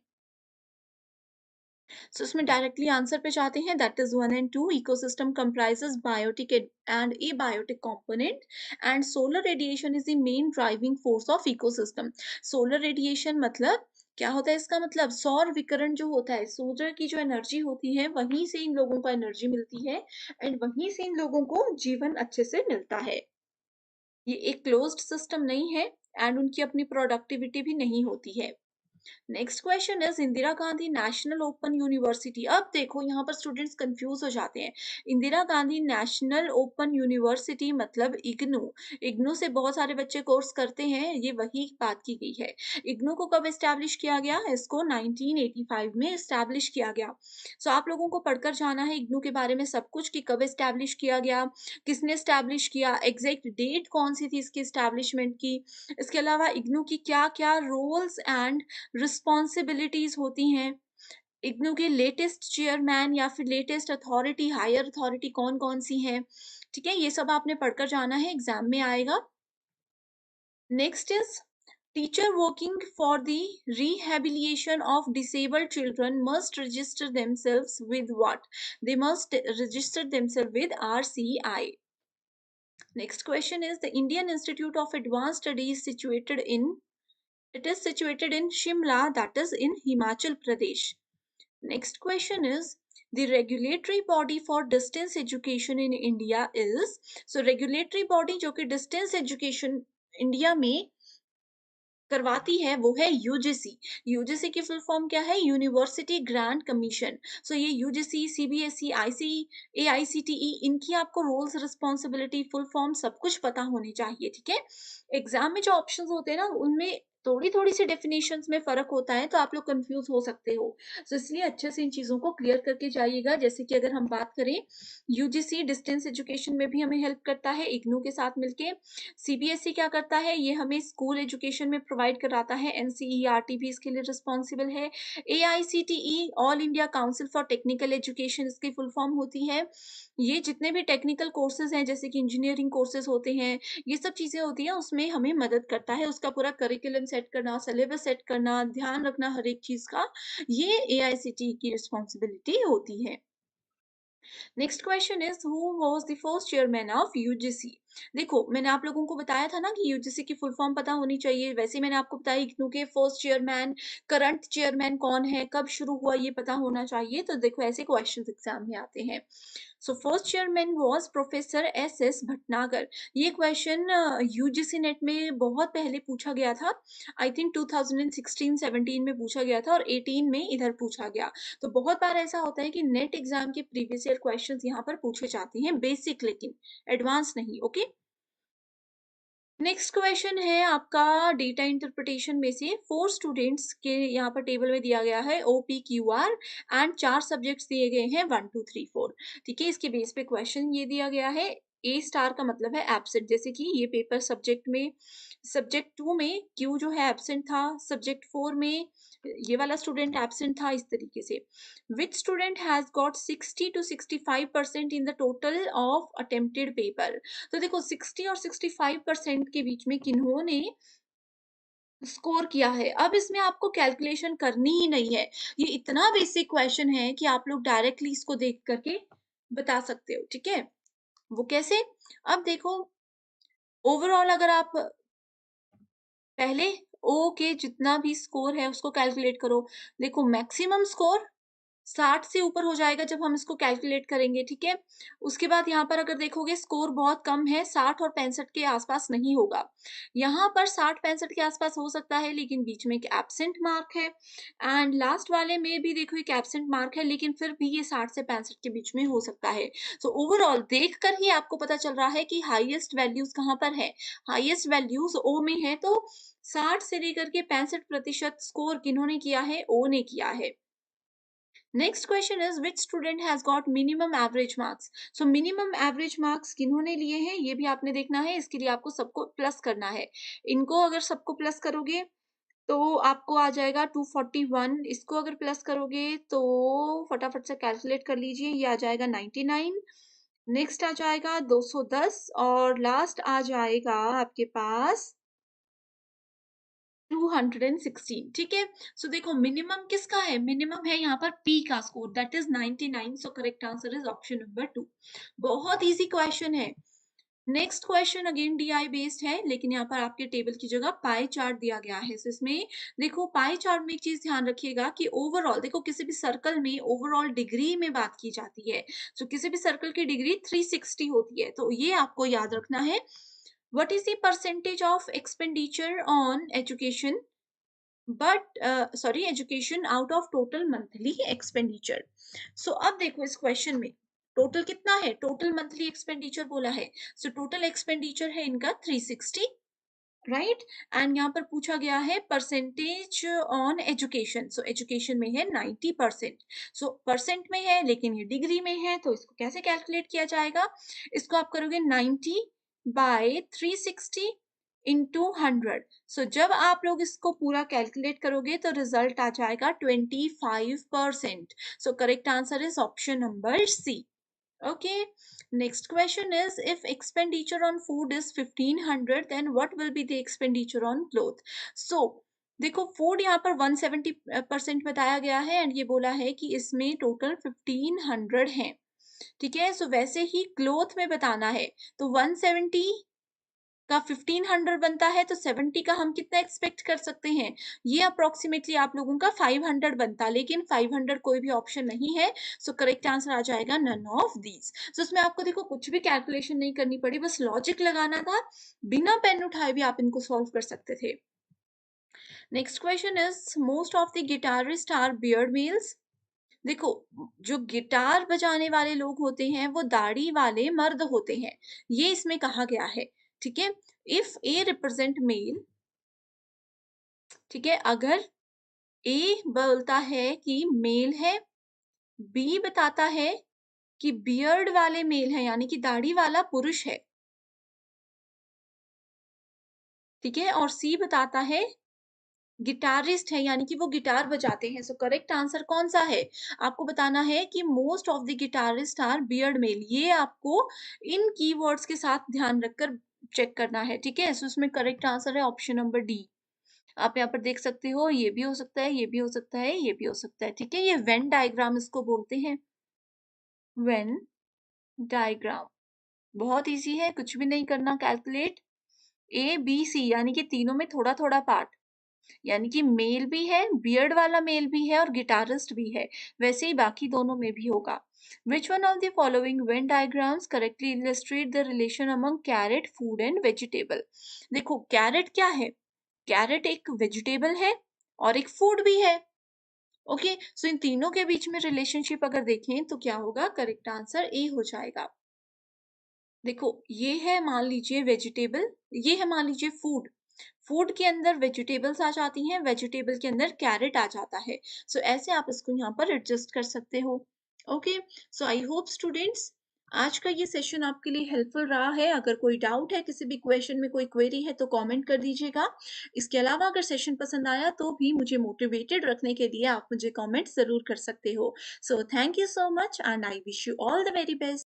सो इसमें डायरेक्टली आंसर पे जाते हैं, that is 1 and 2। Ecosystem comprises biotic and abiotic component and solar radiation is the main driving force of ecosystem. Solar radiation मतलब क्या होता है, इसका मतलब सौर विकिरण जो होता है, सूर्य की जो एनर्जी होती है वहीं से इन लोगों को एनर्जी मिलती है एंड वहीं से इन लोगों को जीवन अच्छे से मिलता है। ये एक क्लोज्ड सिस्टम नहीं है एंड उनकी अपनी प्रोडक्टिविटी भी नहीं होती है। Next question is Indira Gandhi national open university. अब देखो यहाँ पर स्टूडेंट्स कंफ्यूज हो जाते हैं। Indira Gandhi national open university मतलब इग्नू। इग्नू से बहुत सारे बच्चे कोर्स करते हैं, ये वही बात की गई है। इग्नू को कब एस्टैब्लिश किया गया? इसको 1985 में एस्टैब्लिश किया गया। सो आप लोगों को पढ़कर जाना है इग्नू के बारे में सब कुछ, कि कब एस्टैब्लिश किया गया, किसने एस्टैब्लिश किया, एग्जैक्ट डेट कौन सी थी इसकी एस्टैब्लिशमेंट की। इसके अलावा इग्नू की क्या क्या रोल्स एंड रिस्पॉन्सिबिलिटीज होती हैं, इग्नू के लेटेस्ट चेयरमैन या फिर लेटेस्ट अथॉरिटी, हायर अथॉरिटी कौन कौन सी है। ठीक है, ये सब आपने पढ़कर जाना है, एग्जाम में आएगा। Next is teacher working for the rehabilitation of disabled children must register themselves with what? They must register themselves with RCI. Next question is the Indian Institute of Advanced Studies situated in, it is situated in Shimla, that is in Himachal Pradesh. Next question is the regulatory body for distance education in India is, so regulatory body जो कि distance education इंडिया में करवाती है वो है यूजीसी। यूजीसी की फुल फॉर्म क्या है? University grant commission. सो ये यूजीसी, सीबीएसई, आईसी, एआईसीटीई, इनकी आपको रोल्स, रिस्पॉन्सिबिलिटी, फुल फॉर्म सब कुछ पता होनी चाहिए। ठीक है, एग्जाम में जो ऑप्शंस होते हैं ना उनमें थोड़ी थोड़ी सी डेफिनेशंस में फर्क होता है, तो आप लोग कंफ्यूज हो सकते हो। तो इसलिए अच्छे से इन चीजों को क्लियर करके जाइएगा। जैसे कि अगर हम बात करें, यूजीसी डिस्टेंस एजुकेशन में भी हमें हेल्प करता है इग्नू के साथ मिलके। सीबीएसई क्या करता है? ये हमें स्कूल एजुकेशन में प्रोवाइड कराता है। एनसीईआरटी भी इसके लिए रिस्पॉन्सिबल है। AICTE, all India council for technical education, इसकी फुल फॉर्म होती है। ये जितने भी टेक्निकल कोर्सेज हैं, जैसे कि इंजीनियरिंग कोर्सेज होते हैं, ये सब चीजें होती हैं, उसमें हमें मदद करता है। उसका पूरा करिकुलम सेट करना, सिलेबस सेट करना, ध्यान रखना हर एक चीज का, ये एआईसीटीई की रिस्पॉन्सिबिलिटी होती है। Next question is who was the first chairman of UGC. देखो, मैंने आप लोगों को बताया था ना कि यूजीसी की फुल फॉर्म पता होनी चाहिए, वैसे मैंने आपको बताया इग्नू के फर्स्ट चेयरमैन, करंट चेयरमैन कौन है, कब शुरू हुआ, ये पता होना चाहिए। तो देखो ऐसे क्वेश्चंस एग्जाम में आते हैं। So first chairman was professor S S Bhatnagar. ये क्वेश्चन यूजीसी नेट में बहुत पहले पूछा गया था, आई थिंक 2016-17 में पूछा गया था और 18 में इधर पूछा गया। तो बहुत बार ऐसा होता है कि नेट एग्जाम के प्रीवियस ईयर क्वेश्चंस यहाँ पर पूछे जाते हैं, बेसिक लेकिन एडवांस नहीं। ओके, नेक्स्ट क्वेश्चन है आपका डेटा इंटरप्रिटेशन में से। 4 स्टूडेंट्स के यहाँ पर टेबल में दिया गया है OPQR एंड 4 सब्जेक्ट्स दिए गए हैं 1 2 3 4। ठीक है, इसके बेस पे क्वेश्चन ये दिया गया है। ए स्टार का मतलब है एब्सेंट, जैसे कि ये पेपर सब्जेक्ट में, सब्जेक्ट 2 में क्यू जो है एब्सेंट था, सब्जेक्ट 4 में ये वाला स्टूडेंट एब्सेंट था, इस तरीके से। Which student has got 60 to 65% in the total of attempted paper? तो देखो 60 और 65% के बीच में किन्होंने स्कोर किया है। अब इसमें आपको कैलकुलेशन करनी ही नहीं है, ये इतना बेसिक क्वेश्चन है कि आप लोग डायरेक्टली इसको देख करके बता सकते हो। ठीक है, वो कैसे? अब देखो, ओवरऑल अगर आप पहले ओ के जितना भी स्कोर है उसको कैलकुलेट करो। देखो मैक्सिमम स्कोर 60 से ऊपर हो जाएगा जब हम इसको कैलकुलेट करेंगे। ठीक है, उसके बाद यहाँ पर अगर देखोगे स्कोर बहुत कम है, 60 और 65 के आसपास नहीं होगा। यहाँ पर 60-65 के आसपास हो सकता है, लेकिन बीच में एक एब्सेंट मार्क है एंड लास्ट वाले में भी देखो एक एब्सेंट मार्क है, लेकिन फिर भी ये 60 से 65 के बीच में हो सकता है। तो ओवरऑल देख कर ही आपको पता चल रहा है कि हाईएस्ट वैल्यूज कहाँ पर है। हाईएस्ट वैल्यूज ओ में है, तो 60 से लेकर के 65% स्कोर किन्होंने किया है? ओ ने किया है। Next question is which student has got minimum average marks. So minimum average marks किन्होंने लिए हैं ये भी आपने देखना है, इसके लिए आपको सबको प्लस करना है। इनको अगर सबको प्लस करोगे तो आपको आ जाएगा 241, इसको अगर प्लस करोगे तो फटाफट से कैलकुलेट कर लीजिए, ये आ जाएगा 99। नेक्स्ट आ जाएगा 210 और लास्ट आ जाएगा आपके पास 216, ठीक है। सो देखो मिनिमम किसका है, मिनिमम है यहाँ पर पी का score, that is 99। So correct answer is option number 2। बहुत इजी क्वेश्चन है। Next question again DI based है, लेकिन यहाँ पर आपके टेबल की जगह पाई चार्ट दिया गया है। So इसमें देखो पाई चार्ट में एक चीज ध्यान रखिएगा कि ओवरऑल देखो किसी भी सर्कल में ओवरऑल डिग्री में बात की जाती है। सो किसी भी सर्कल की डिग्री 360 होती है, तो ये आपको याद रखना है। What is the percentage of expenditure on education education out of total monthly expenditure. So अब देखो इस क्वेश्चन में टोटल कितना है, टोटल मंथली एक्सपेंडिचर बोला है। सो टोटल एक्सपेंडिचर है इनका 360, राइट। एंड यहाँ पर पूछा गया है percentage on education. So education में है 90%। सो परसेंट में है लेकिन ये डिग्री में है, तो इसको कैसे कैलकुलेट किया जाएगा, इसको आप करोगे 90/360 इंटू 100। सो जब आप लोग इसको पूरा कैलकुलेट करोगे तो रिजल्ट आ जाएगा 25%। So correct answer is option number C. Okay, next question is if expenditure on food is 1500 then what will be the expenditure on cloth? So देखो फूड यहाँ पर 170% बताया गया है एंड ये बोला है कि इसमें टोटल 1500 है, ठीक है। सो वैसे ही क्लोथ में बताना है, तो 170 का 1500 बनता है, तो 70 का हम कितना एक्सपेक्ट कर सकते हैं, ये अप्रोक्सीमेटली आप लोगों का 500 बनता, लेकिन 500 कोई भी ऑप्शन नहीं है। सो करेक्ट आंसर आ जाएगा नन ऑफ दीज। सो इसमें आपको देखो कुछ भी कैलकुलेशन नहीं करनी पड़ी, बस लॉजिक लगाना था, बिना पेन उठाए भी आप इनको सॉल्व कर सकते थे। Next question is most of the guitarist are beard males. देखो जो गिटार बजाने वाले लोग होते हैं वो दाढ़ी वाले मर्द होते हैं, ये इसमें कहा गया है, ठीक है। इफ ए रिप्रेजेंट मेल, ठीक है, अगर ए बोलता है कि मेल है, बी बताता है कि बियर्ड वाले मेल है यानी कि दाढ़ी वाला पुरुष है, ठीक है, और सी बताता है गिटारिस्ट है यानी कि वो गिटार बजाते हैं। सो करेक्ट आंसर कौन सा है, आपको बताना है कि most of the guitarist are beard male, ये आपको इन कीवर्ड्स के साथ ध्यान रखकर चेक करना है, ठीक है। सो उसमें करेक्ट आंसर है ऑप्शन नंबर डी। आप यहाँ पर देख सकते हो, ये भी हो सकता है, ये भी हो सकता है, ये भी हो सकता है, ठीक है। ये वेन डायग्राम इसको बोलते हैं, वेन डायग्राम। बहुत इजी है, कुछ भी नहीं करना कैलकुलेट। ए बी सी यानी कि तीनों में थोड़ा थोड़ा पार्ट, यानी कि मेल भी है, बियर्ड वाला मेल भी है और गिटारिस्ट भी है, वैसे ही बाकी दोनों में भी होगा। Which one of the following Venn diagrams correctly illustrate the relation among carrot, food and vegetable? देखो कैरेट क्या है, कैरेट एक वेजिटेबल है और एक फूड भी है, ओके। सो इन तीनों के बीच में रिलेशनशिप अगर देखें तो क्या होगा, करेक्ट आंसर ए हो जाएगा। देखो ये है मान लीजिए वेजिटेबल, ये है मान लीजिए फूड, फूड के अंदर वेजिटेबल्स आ जाती हैं, वेजिटेबल के अंदर कैरेट आ जाता है। सो ऐसे आप इसको यहाँ पर एडजस्ट कर सकते हो, okay. So I hope students आज का ये सेशन आपके लिए हेल्पफुल रहा है। अगर कोई डाउट है, किसी भी क्वेश्चन में कोई क्वेरी है तो कमेंट कर दीजिएगा। इसके अलावा अगर सेशन पसंद आया तो भी मुझे मोटिवेटेड रखने के लिए आप मुझे कमेंट जरूर कर सकते हो। So thank you so much and I wish you all the very best.